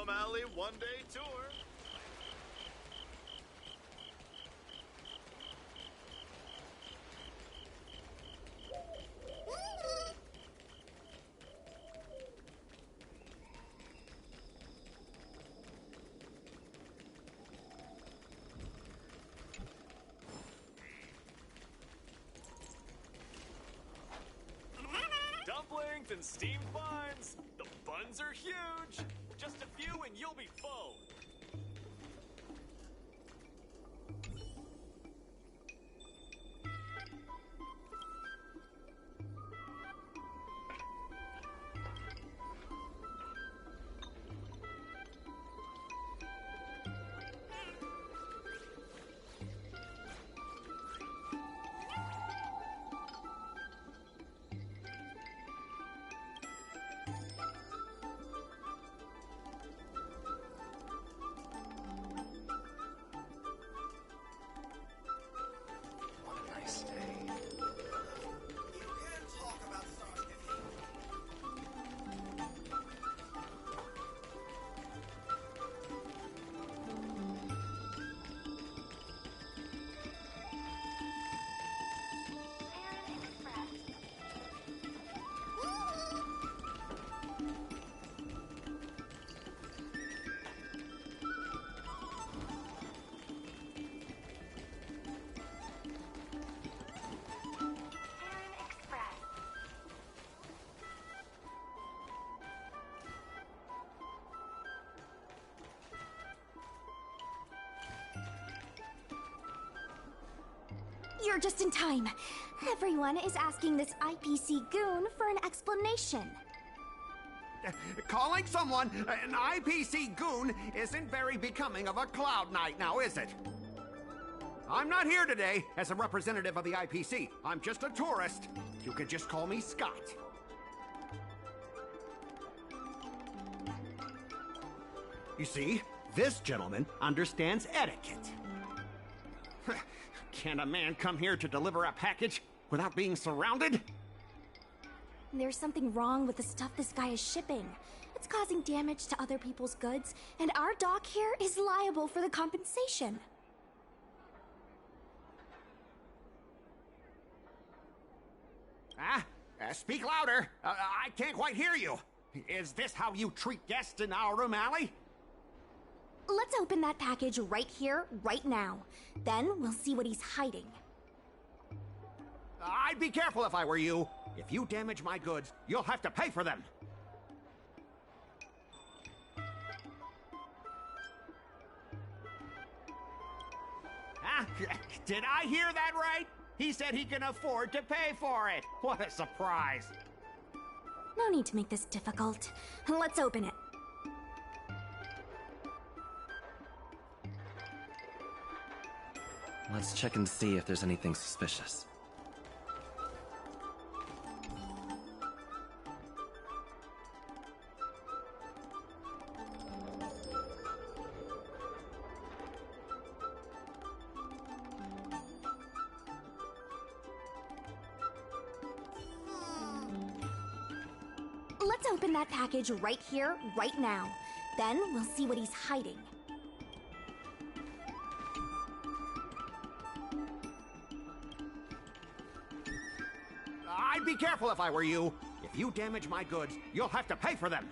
Aurum Alley one-day tour. Dumplings and steamed buns. The buns are huge. Just a few and you'll be full. You're just in time. Everyone is asking this IPC goon for an explanation. Calling someone an IPC goon isn't very becoming of a Cloud Knight now, is it? I'm not here today as a representative of the IPC. I'm just a tourist. You can just call me Scott. You see, this gentleman understands etiquette. Can a man come here to deliver a package without being surrounded? There's something wrong with the stuff this guy is shipping. It's causing damage to other people's goods, and our dock here is liable for the compensation. Speak louder. I can't quite hear you. Is this how you treat guests in Aurum Alley? Let's open that package right here, right now. Then we'll see what he's hiding. I'd be careful if I were you. If you damage my goods, you'll have to pay for them. Did I hear that right? He said he can afford to pay for it. What a surprise. No need to make this difficult. Let's open it. Let's check and see if there's anything suspicious. Let's open that package right here, right now. Then we'll see what he's hiding. I'd be careful if I were you. If you damage my goods, you'll have to pay for them.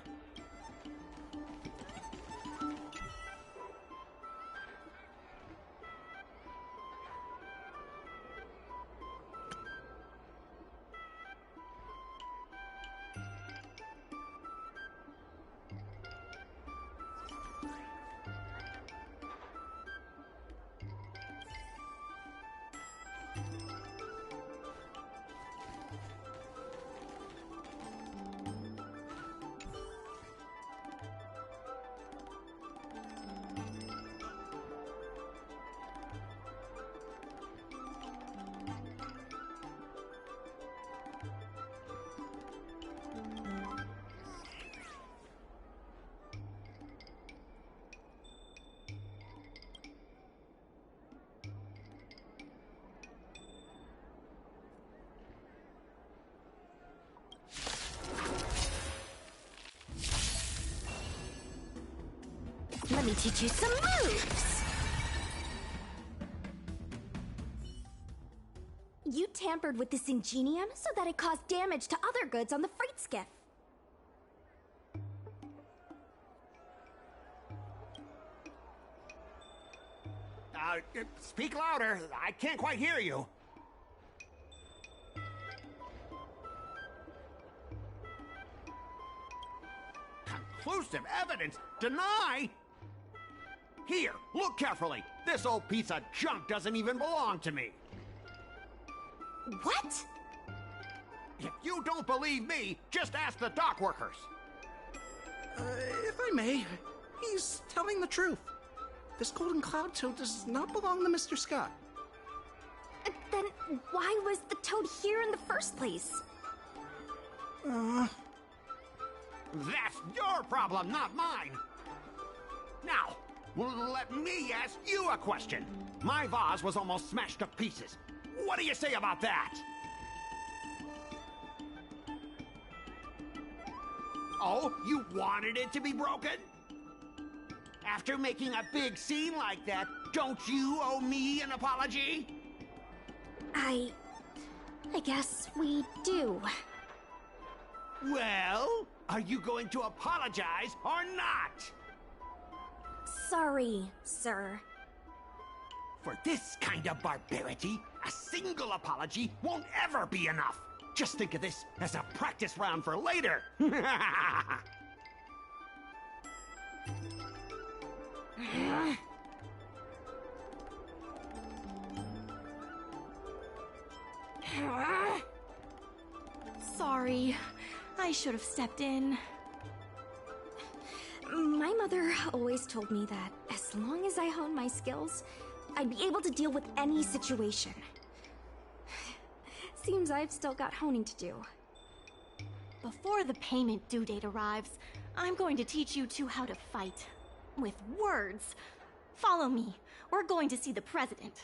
Let me teach you some moves! You tampered with this ingenium so that it caused damage to other goods on the freight skiff. Speak louder. I can't quite hear you. Conclusive evidence? Deny? Here, look carefully. This old piece of junk doesn't even belong to me. What? If you don't believe me, just ask the dock workers. If I may, he's telling the truth. This golden cloud toad does not belong to Mr. Scott. Then why was the toad here in the first place? That's your problem, not mine. Now, let me ask you a question. My vase was almost smashed to pieces. What do you say about that? Oh, you wanted it to be broken? After making a big scene like that, don't you owe me an apology? I guess we do. Well, are you going to apologize or not? Sorry, sir. For this kind of barbarity, a single apology won't ever be enough. Just think of this as a practice round for later. Sorry, I should have stepped in. My mother always told me that as long as I honed my skills, I'd be able to deal with any situation. Seems I've still got honing to do. Before the payment due date arrives, I'm going to teach you two how to fight. With words. Follow me. We're going to see the president.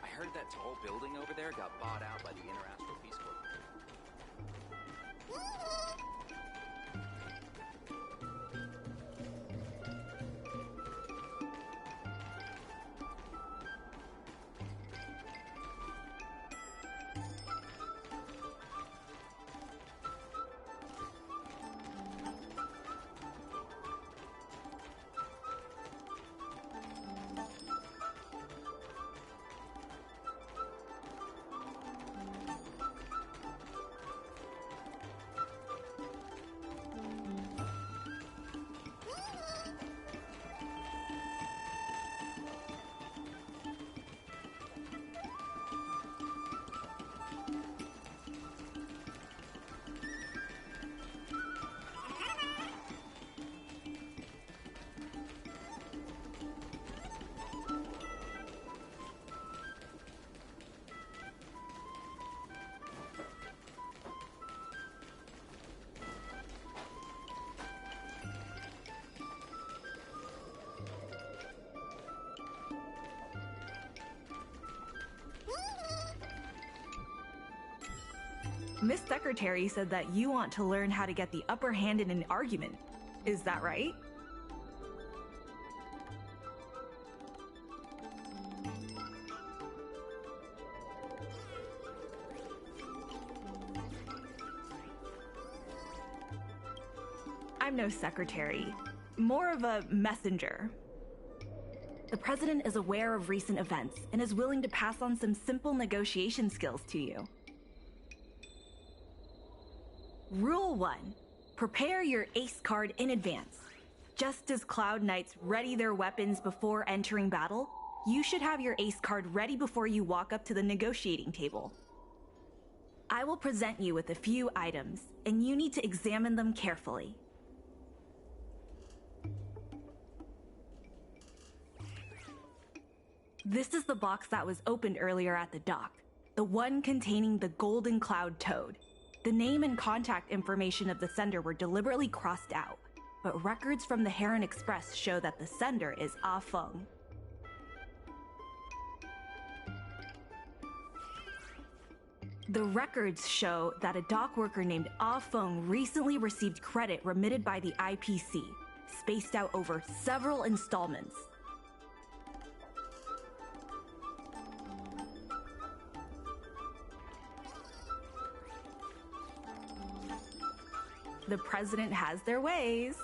I heard that tall building over there got bought out by the Interastral Peace Corps. Miss Secretary said that you want to learn how to get the upper hand in an argument. Is that right? I'm no secretary, more of a messenger. The president is aware of recent events and is willing to pass on some simple negotiation skills to you. Rule 1. Prepare your ace card in advance. Just as Cloud Knights ready their weapons before entering battle, you should have your ace card ready before you walk up to the negotiating table. I will present you with a few items, and you need to examine them carefully. This is the box that was opened earlier at the dock, the one containing the Golden Cloud Toad. The name and contact information of the sender were deliberately crossed out, but records from the Heron Express show that the sender is Ah Feng. The records show that a dock worker named Ah Feng recently received credit remitted by the IPC, spaced out over several installments. The president has their ways.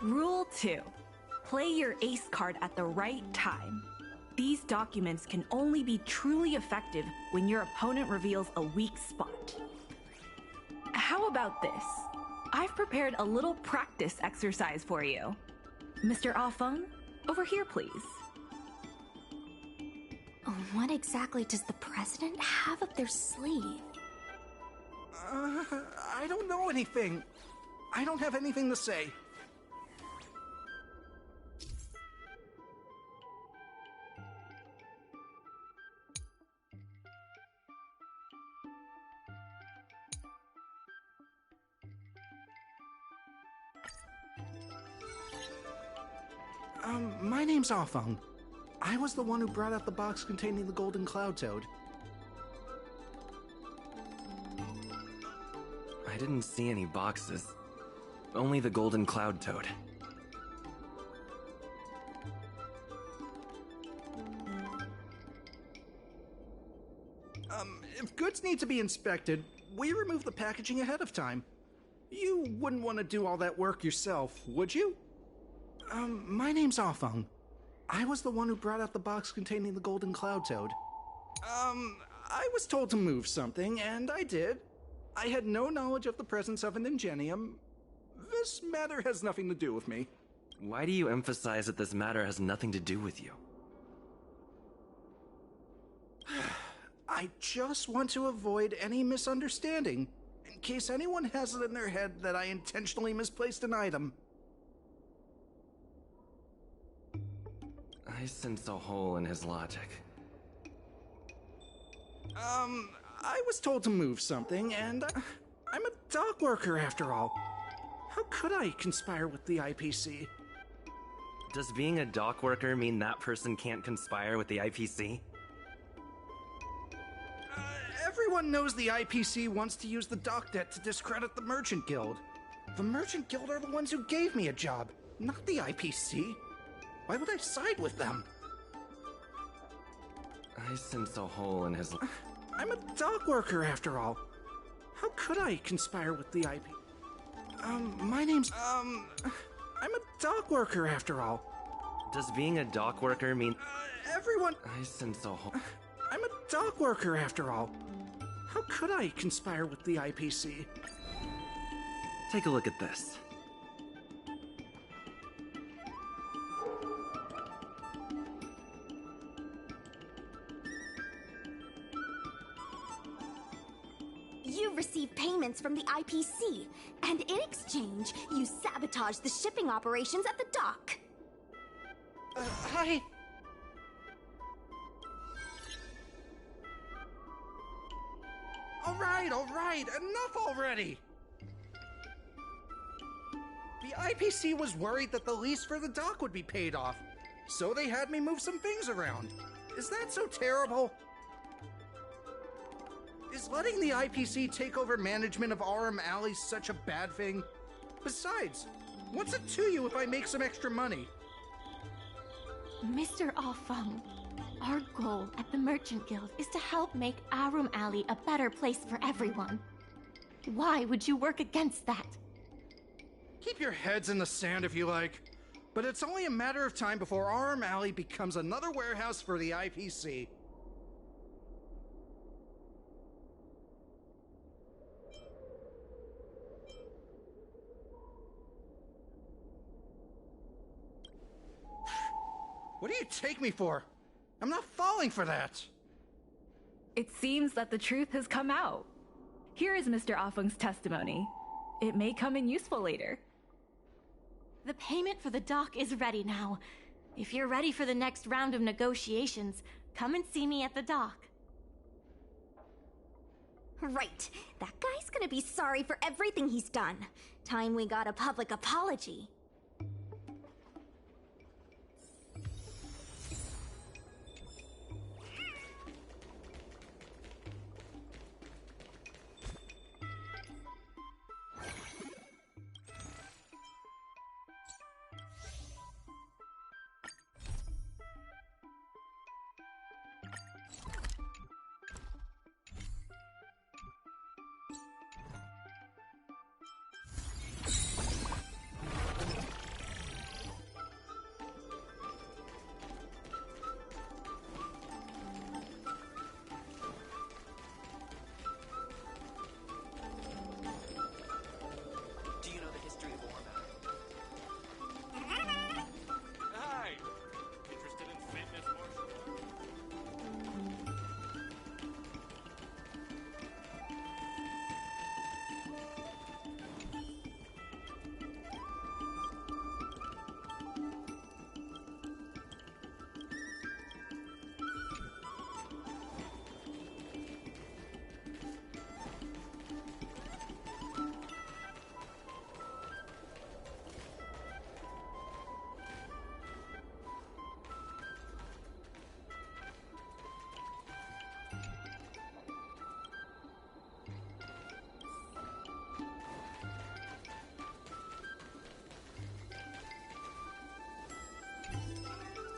Rule 2. Play your ace card at the right time. These documents can only be truly effective when your opponent reveals a weak spot. How about this? I've prepared a little practice exercise for you. Mr. Ah Feng, over here please. What exactly does the president have up their sleeve? I don't know anything. I don't have anything to say. My name's Ah Feng. I was the one who brought out the box containing the Golden Cloud Toad. I didn't see any boxes. Only the Golden Cloud Toad. If goods need to be inspected, we remove the packaging ahead of time. You wouldn't want to do all that work yourself, would you? My name's Ah Feng. I was the one who brought out the box containing the Golden Cloud Toad. I was told to move something, and I did. I had no knowledge of the presence of an ingenium. This matter has nothing to do with me. Why do you emphasize that this matter has nothing to do with you? I just want to avoid any misunderstanding, in case anyone has it in their head that I intentionally misplaced an item. I sense a hole in his logic. I was told to move something, and I'm a dock worker after all. How could I conspire with the IPC? Does being a dock worker mean that person can't conspire with the IPC? Everyone knows the IPC wants to use the dock debt to discredit the Merchant Guild. The Merchant Guild are the ones who gave me a job, not the IPC. Why would I side with them? I sense a hole in his... I'm a dock worker after all. How could I conspire with the IP? My name's... I'm a dock worker after all. Does being a dock worker mean... Everyone... I sense a hole... I'm a dock worker after all. How could I conspire with the IPC? Take a look at this. You receive payments from the IPC, and in exchange, you sabotage the shipping operations at the dock. Hi. All right, enough already! The IPC was worried that the lease for the dock would be paid off, so they had me move some things around. Is that so terrible? Is letting the IPC take over management of Aurum Alley such a bad thing? Besides, what's it to you if I make some extra money? Mr. Aurum, our goal at the Merchant Guild is to help make Aurum Alley a better place for everyone. Why would you work against that? Keep your heads in the sand if you like, but it's only a matter of time before Aurum Alley becomes another warehouse for the IPC. What do you take me for? I'm not falling for that. It seems that the truth has come out. Here is Mr. Afung's testimony. It may come in useful later. The payment for the dock is ready now. If you're ready for the next round of negotiations, come and see me at the dock. Right. That guy's gonna be sorry for everything he's done. Time we got a public apology. Do you know the history of Aurum? Hi! Interested in fitness, Marshall?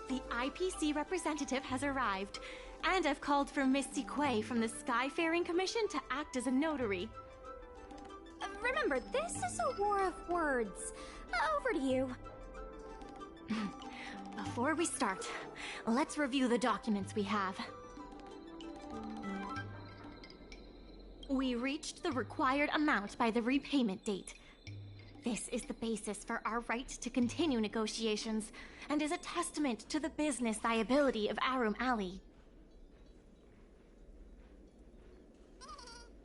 The IPC representative has arrived, and I've called for Miss Quay from the Skyfaring Commission to act as a notary. Remember, this is a war of words. Over to you. Before we start, let's review the documents we have. We reached the required amount by the repayment date. This is the basis for our right to continue negotiations, and is a testament to the business viability of Aurum Alley.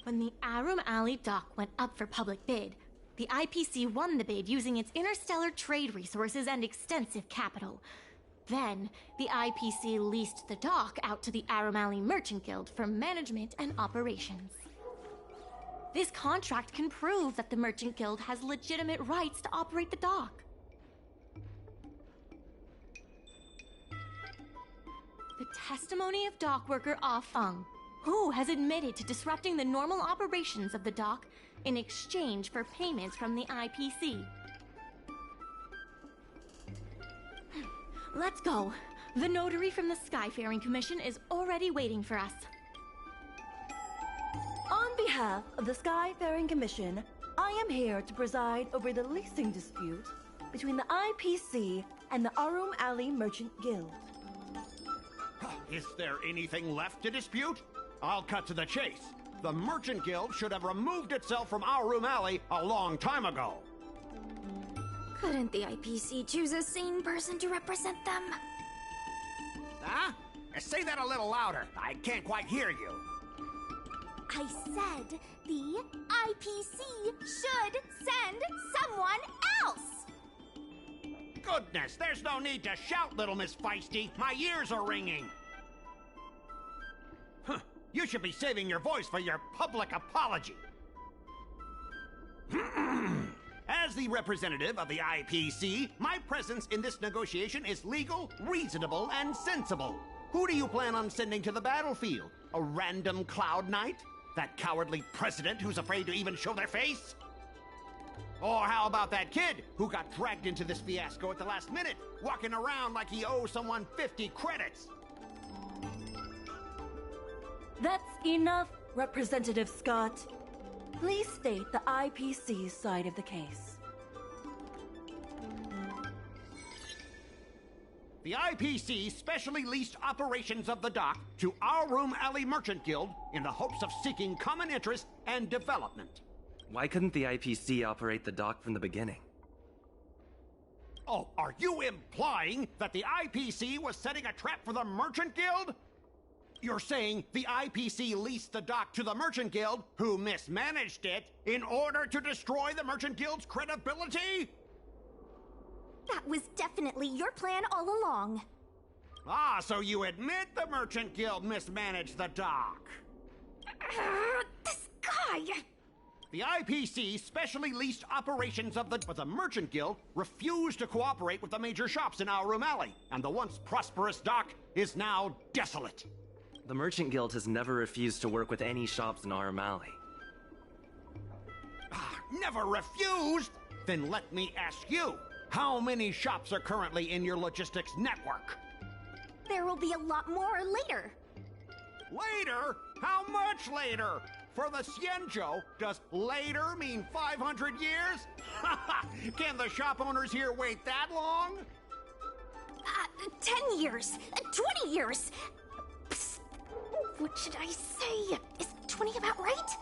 When the Aurum Alley dock went up for public bid, the IPC won the bid using its interstellar trade resources and extensive capital. Then, the IPC leased the dock out to the Aurum Alley Merchant Guild for management and operations. This contract can prove that the Merchant Guild has legitimate rights to operate the dock. The testimony of dock worker Ah Feng, who has admitted to disrupting the normal operations of the dock in exchange for payments from the IPC. Let's go. The notary from the Skyfaring Commission is already waiting for us. On behalf of the Skyfaring Commission, I am here to preside over the leasing dispute between the IPC and the Aurum Alley Merchant Guild. Is there anything left to dispute? I'll cut to the chase. The Merchant Guild should have removed itself from Aurum Alley a long time ago. Couldn't the IPC choose a sane person to represent them? Huh? Say that a little louder. I can't quite hear you. I said the IPC should send someone else! Goodness, there's no need to shout, little Miss Feisty. My ears are ringing. Huh. You should be saving your voice for your public apology. As the representative of the IPC, my presence in this negotiation is legal, reasonable, and sensible. Who do you plan on sending to the battlefield? A random Cloud Knight? That cowardly president who's afraid to even show their face? Or how about that kid who got dragged into this fiasco at the last minute, walking around like he owes someone 50 credits? That's enough, Representative Scott. Please state the IPC's side of the case. The IPC specially leased operations of the dock to Aurum Alley Merchant Guild in the hopes of seeking common interest and development. Why couldn't the IPC operate the dock from the beginning? Oh, are you implying that the IPC was setting a trap for the Merchant Guild? You're saying the IPC leased the dock to the Merchant Guild, who mismanaged it, in order to destroy the Merchant Guild's credibility? That was definitely your plan all along. Ah, so you admit the Merchant Guild mismanaged the dock? This guy! The IPC specially leased operations of but the Merchant Guild refused to cooperate with the major shops in Aurum Alley, and the once prosperous dock is now desolate. The Merchant Guild has never refused to work with any shops in Aurum Alley. Never refused? Then let me ask you, how many shops are currently in your logistics network? There will be a lot more later. Later? How much later? For the Xianzhou, does later mean 500 years? Can the shop owners here wait that long? 10 years, 20 years. Psst. What should I say? Is 20 about right?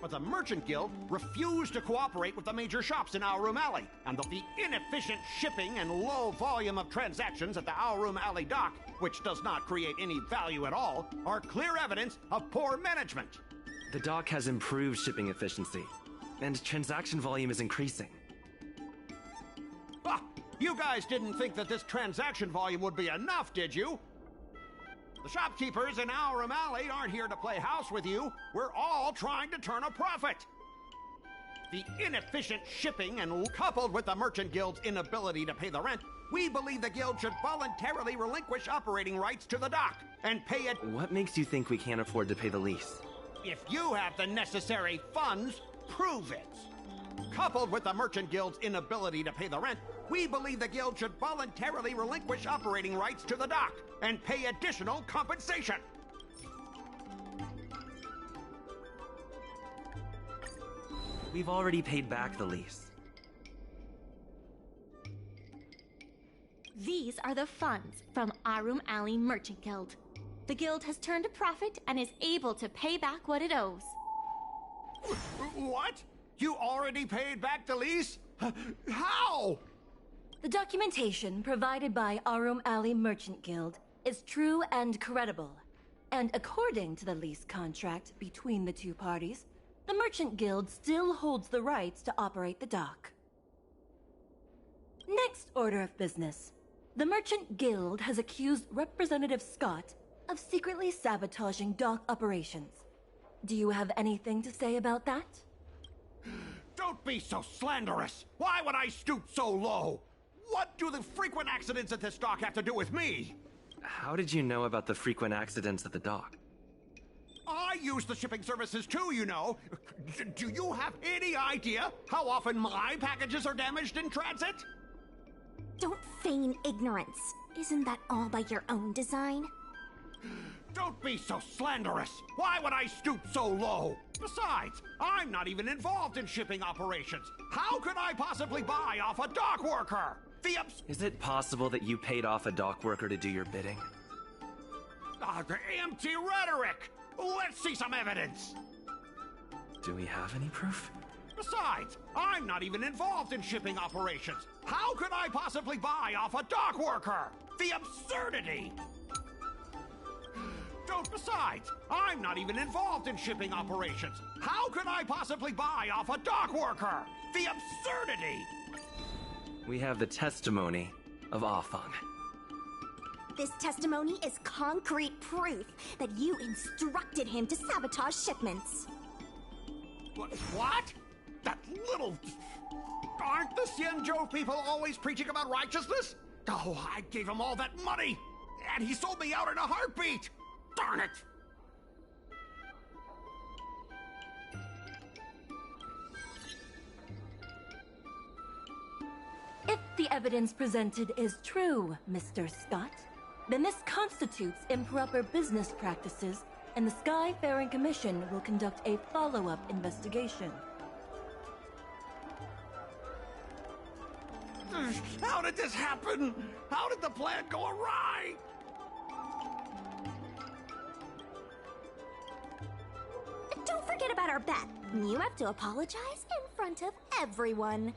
But the Merchant Guild refused to cooperate with the major shops in Aurum Alley, and the inefficient shipping and low volume of transactions at the Aurum Alley dock, which does not create any value at all, are clear evidence of poor management. The dock has improved shipping efficiency, and transaction volume is increasing. You guys didn't think that this transaction volume would be enough, did you? The shopkeepers in Aurum Alley aren't here to play house with you. We're all trying to turn a profit. The inefficient shipping and coupled with the Merchant Guild's inability to pay the rent, we believe the guild should voluntarily relinquish operating rights to the dock and pay it. What makes you think we can't afford to pay the lease? If you have the necessary funds, prove it. Coupled with the Merchant Guild's inability to pay the rent, we believe the guild should voluntarily relinquish operating rights to the dock and pay additional compensation. We've already paid back the lease. These are the funds from Aurum Alley Merchant Guild. The guild has turned a profit and is able to pay back what it owes. What? You already paid back the lease? How? The documentation provided by Aurum Alley Merchant Guild is true and credible. And according to the lease contract between the two parties, the Merchant Guild still holds the rights to operate the dock. Next order of business. The Merchant Guild has accused Representative Scott of secretly sabotaging dock operations. Do you have anything to say about that? Don't be so slanderous! Why would I stoop so low? What do the frequent accidents at this dock have to do with me? How did you know about the frequent accidents at the dock? I use the shipping services too, you know. Do you have any idea how often my packages are damaged in transit? Don't feign ignorance. Isn't that all by your own design? Don't be so slanderous! Why would I stoop so low? Besides, I'm not even involved in shipping operations. How could I possibly buy off a dock worker? Is it possible that you paid off a dock worker to do your bidding? Empty rhetoric! Let's see some evidence! Do we have any proof? Besides, I'm not even involved in shipping operations. How could I possibly buy off a dock worker? The absurdity! Besides, I'm not even involved in shipping operations. How could I possibly buy off a dock worker? The absurdity! We have the testimony of Aurum. This testimony is concrete proof that you instructed him to sabotage shipments. What? That little... Aren't the Xianzhou people always preaching about righteousness? Oh, I gave him all that money, and he sold me out in a heartbeat! Darn it! If the evidence presented is true, Mr. Scott, then this constitutes improper business practices, and the Skyfaring Commission will conduct a follow-up investigation. How did this happen? How did the plan go awry? Don't forget about our bet. You have to apologize in front of everyone.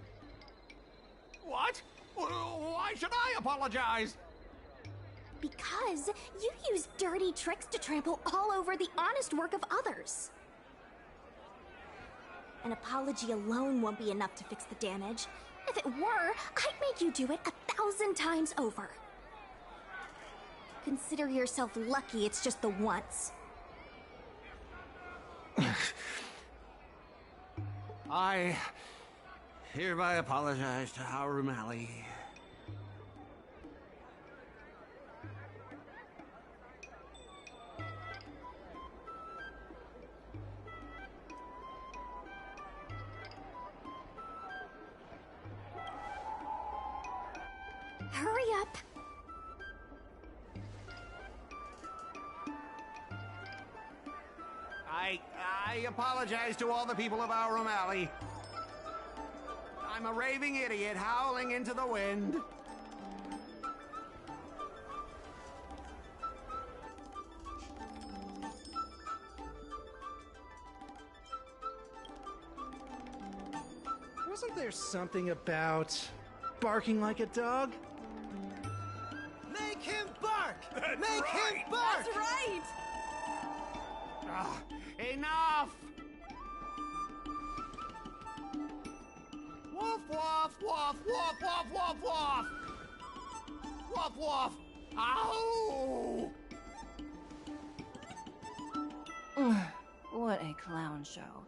What? Why should I apologize? Because you use dirty tricks to trample all over the honest work of others. An apology alone won't be enough to fix the damage. If it were, I'd make you do it 1,000 times over. Consider yourself lucky it's just the once. I hereby apologize to Aurum Alley. Hurry up. I apologize to all the people of Aurum Alley. I'm a raving idiot howling into the wind. Wasn't there something about barking like a dog? Make him bark! That's Make right. him bark! That's right! Enough! Woof, woof, woof, woof, woof, woof, woof! Woof, woof! Ow! What a clown show.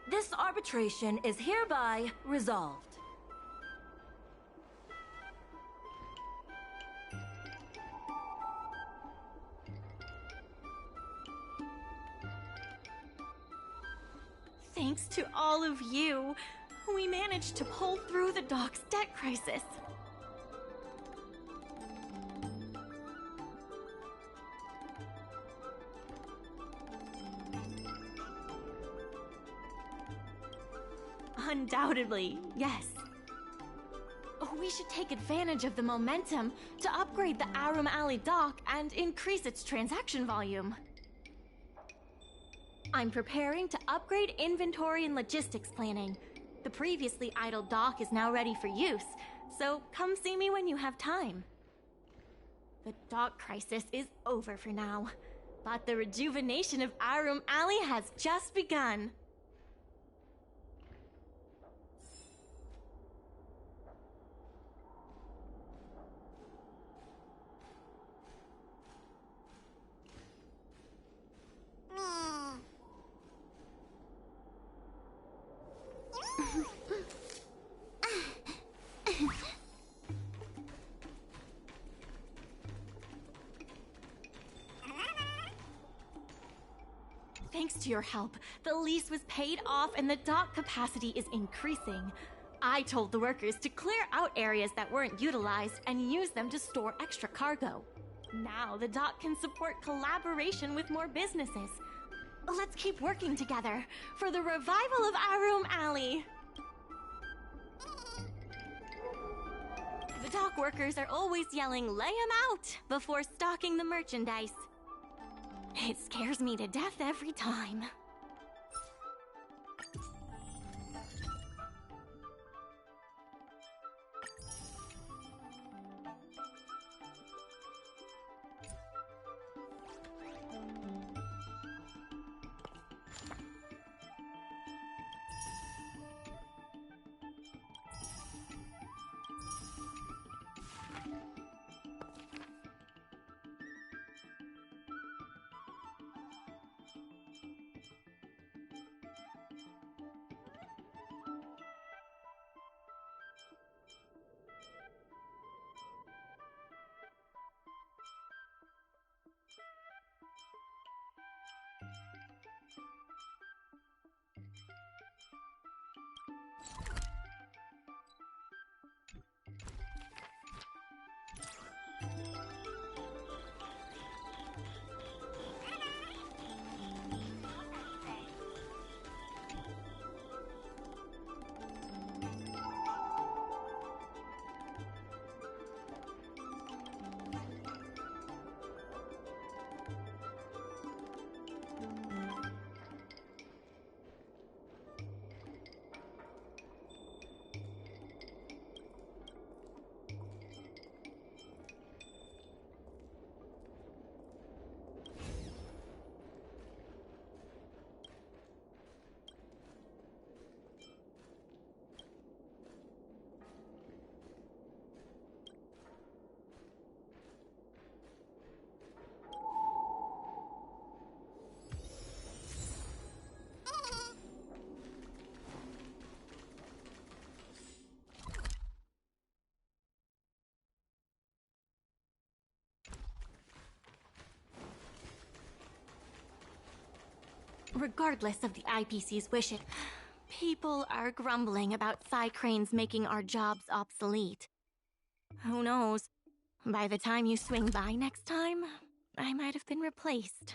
This arbitration is hereby resolved. Thanks to all of you, we managed to pull through the dock's debt crisis. Undoubtedly, yes. We should take advantage of the momentum to upgrade the Aurum Alley dock and increase its transaction volume. I'm preparing to upgrade inventory and logistics planning. The previously idle dock is now ready for use, so come see me when you have time. The dock crisis is over for now, but the rejuvenation of Aurum Alley has just begun. Thanks to your help, the lease was paid off and the dock capacity is increasing. I told the workers to clear out areas that weren't utilized and use them to store extra cargo. Now the dock can support collaboration with more businesses. Let's keep working together for the revival of Aurum Alley. The dock workers are always yelling, "Lay 'em out," before stocking the merchandise. It scares me to death every time. regardless of the IPC's wishes. People are grumbling about Cranes making our jobs obsolete. Who knows? By the time you swing by next time, I might have been replaced.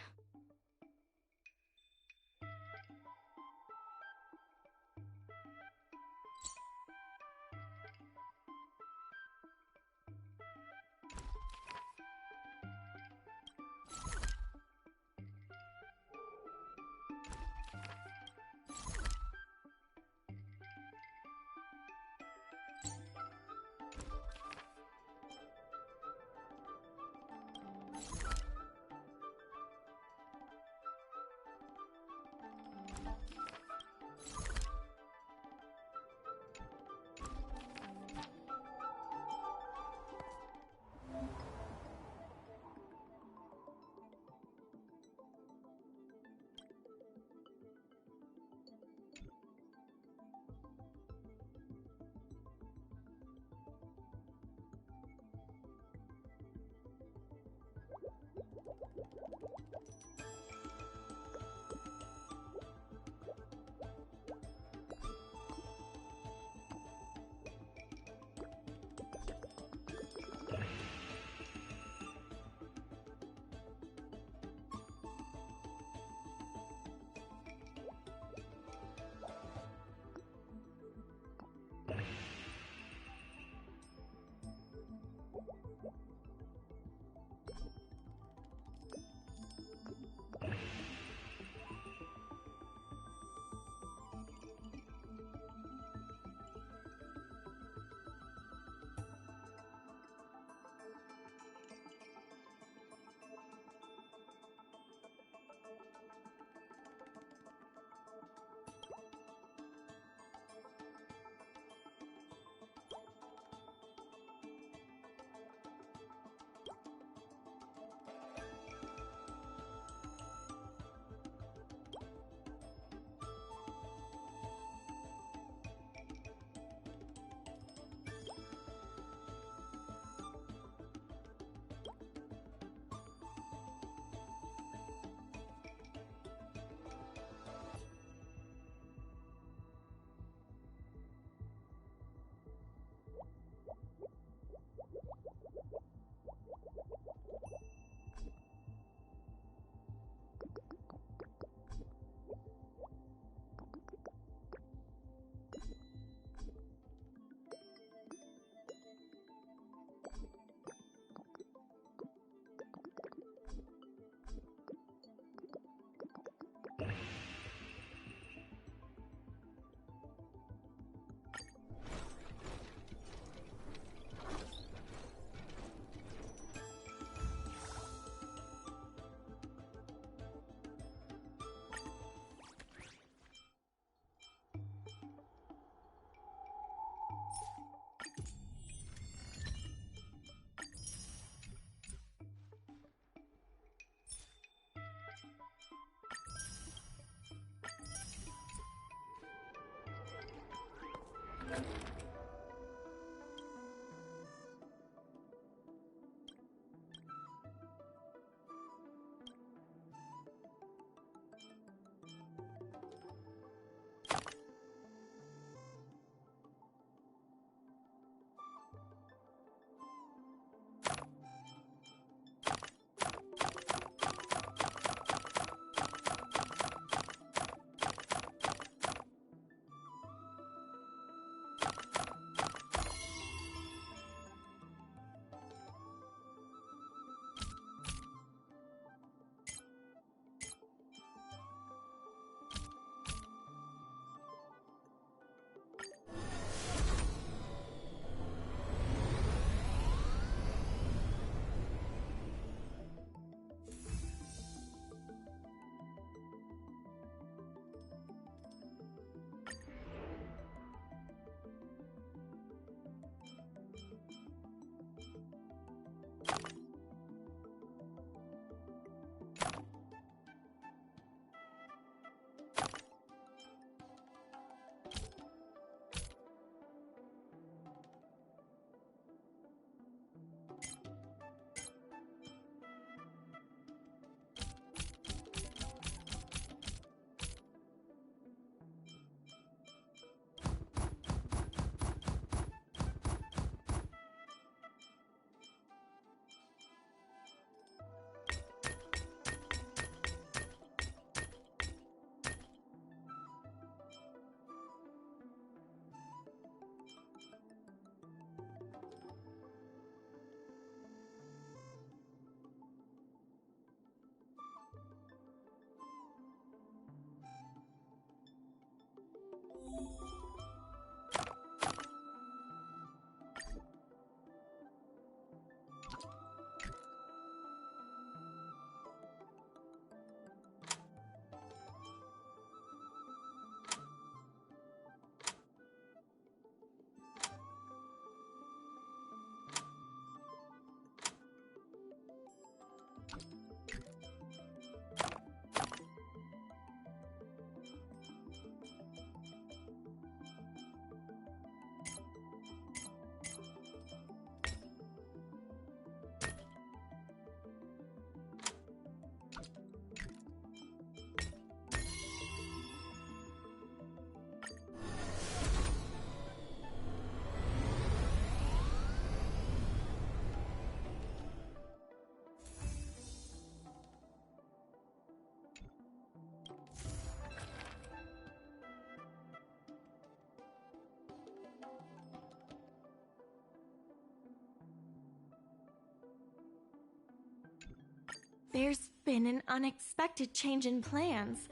There's been an unexpected change in plans.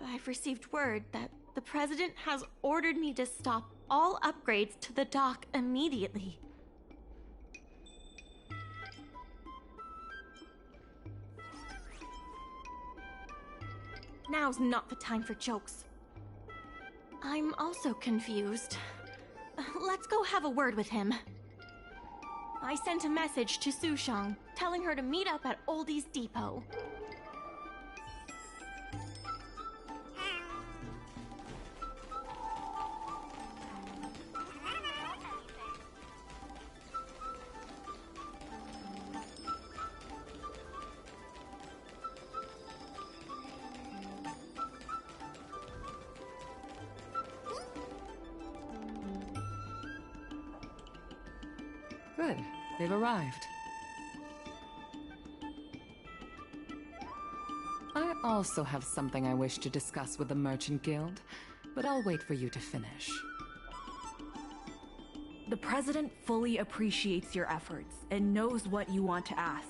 I've received word that the President has ordered me to stop all upgrades to the dock immediately. Now's not the time for jokes. I'm also confused. Let's go have a word with him. I sent a message to Sushang, telling her to meet up at Oldie's Depot. Good. They've arrived. I also have something I wish to discuss with the Merchant Guild, but I'll wait for you to finish. The President fully appreciates your efforts and knows what you want to ask.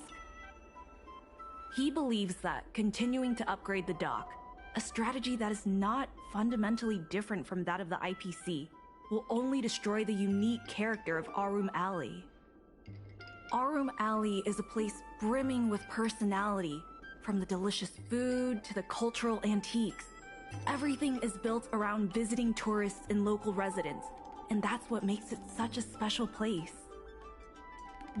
He believes that continuing to upgrade the dock, a strategy that is not fundamentally different from that of the IPC, will only destroy the unique character of Aurum Alley. Aurum Alley is a place brimming with personality, from the delicious food to the cultural antiques. Everything is built around visiting tourists and local residents, and that's what makes it such a special place.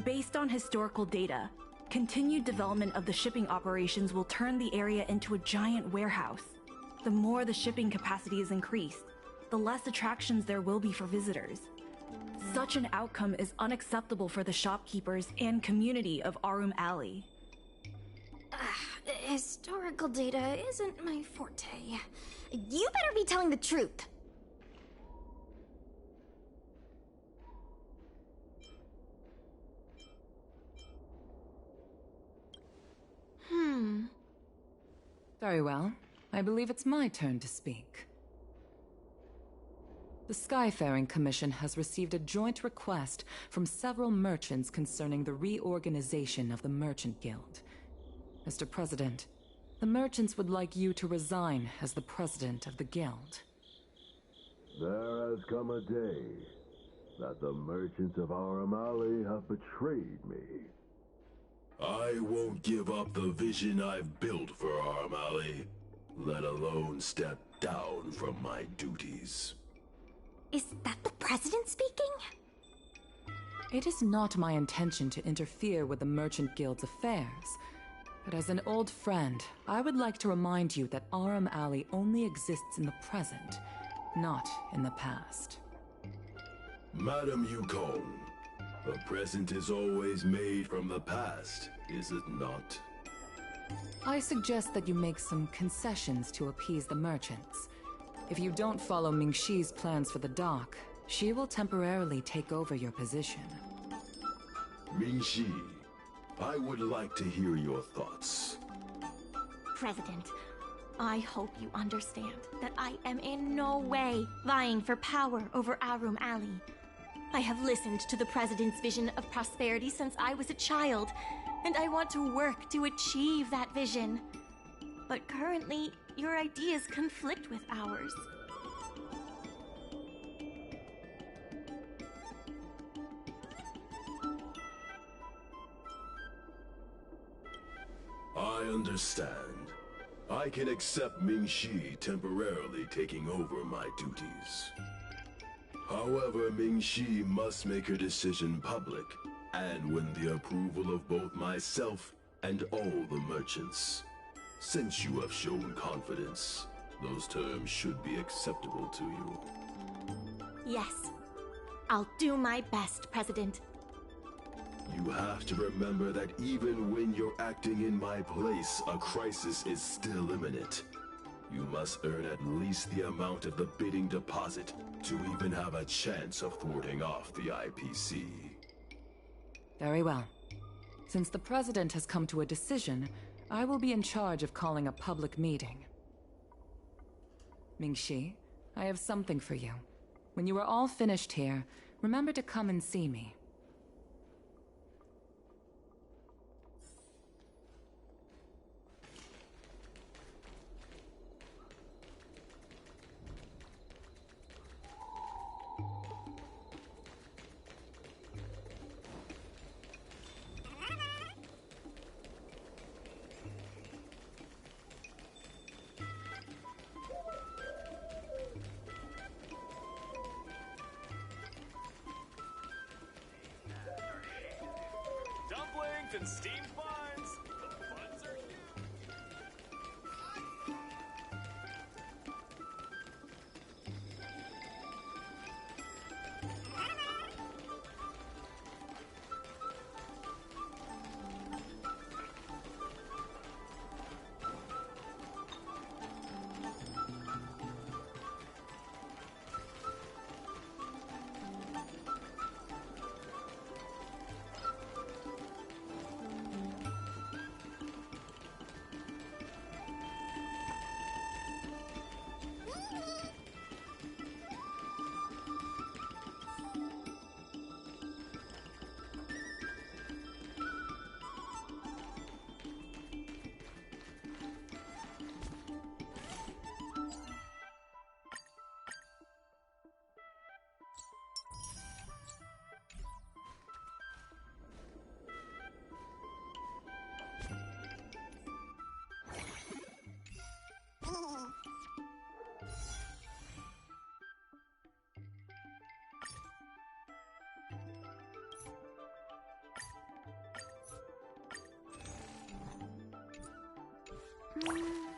Based on historical data, continued development of the shipping operations will turn the area into a giant warehouse. The more the shipping capacity is increased, the less attractions there will be for visitors. Such an outcome is unacceptable for the shopkeepers and community of Aurum Alley. Historical data isn't my forte. You better be telling the truth. Very well. I believe it's my turn to speak. The Skyfaring Commission has received a joint request from several merchants concerning the reorganization of the Merchant Guild. Mr. President, the merchants would like you to resign as the president of the guild. There has come a day that the merchants of Aurum Alley have betrayed me. I won't give up the vision I've built for Aurum Alley, let alone step down from my duties. Is that the president speaking? It is not my intention to interfere with the Merchant Guild's affairs, but as an old friend, I would like to remind you that Aurum Alley only exists in the present, not in the past. Madam Yukong, the present is always made from the past, is it not? I suggest that you make some concessions to appease the merchants. If you don't follow Mingxi's plans for the dock, she will temporarily take over your position. Mingxi, I would like to hear your thoughts. President, I hope you understand that I am in no way vying for power over Aurum Alley. I have listened to the President's vision of prosperity since I was a child, and I want to work to achieve that vision. But currently, your ideas conflict with ours. I understand. I can accept Mingxi temporarily taking over my duties. However, Mingxi must make her decision public, and win the approval of both myself and all the merchants. Since you have shown confidence, those terms should be acceptable to you. Yes. I'll do my best, President. You have to remember that even when you're acting in my place, a crisis is still imminent. You must earn at least the amount of the bidding deposit to even have a chance of thwarting off the IPC. Very well. Since the President has come to a decision, I will be in charge of calling a public meeting. Mingxi, I have something for you. When you are all finished here, remember to come and see me. and steamed buns. The buns are huge.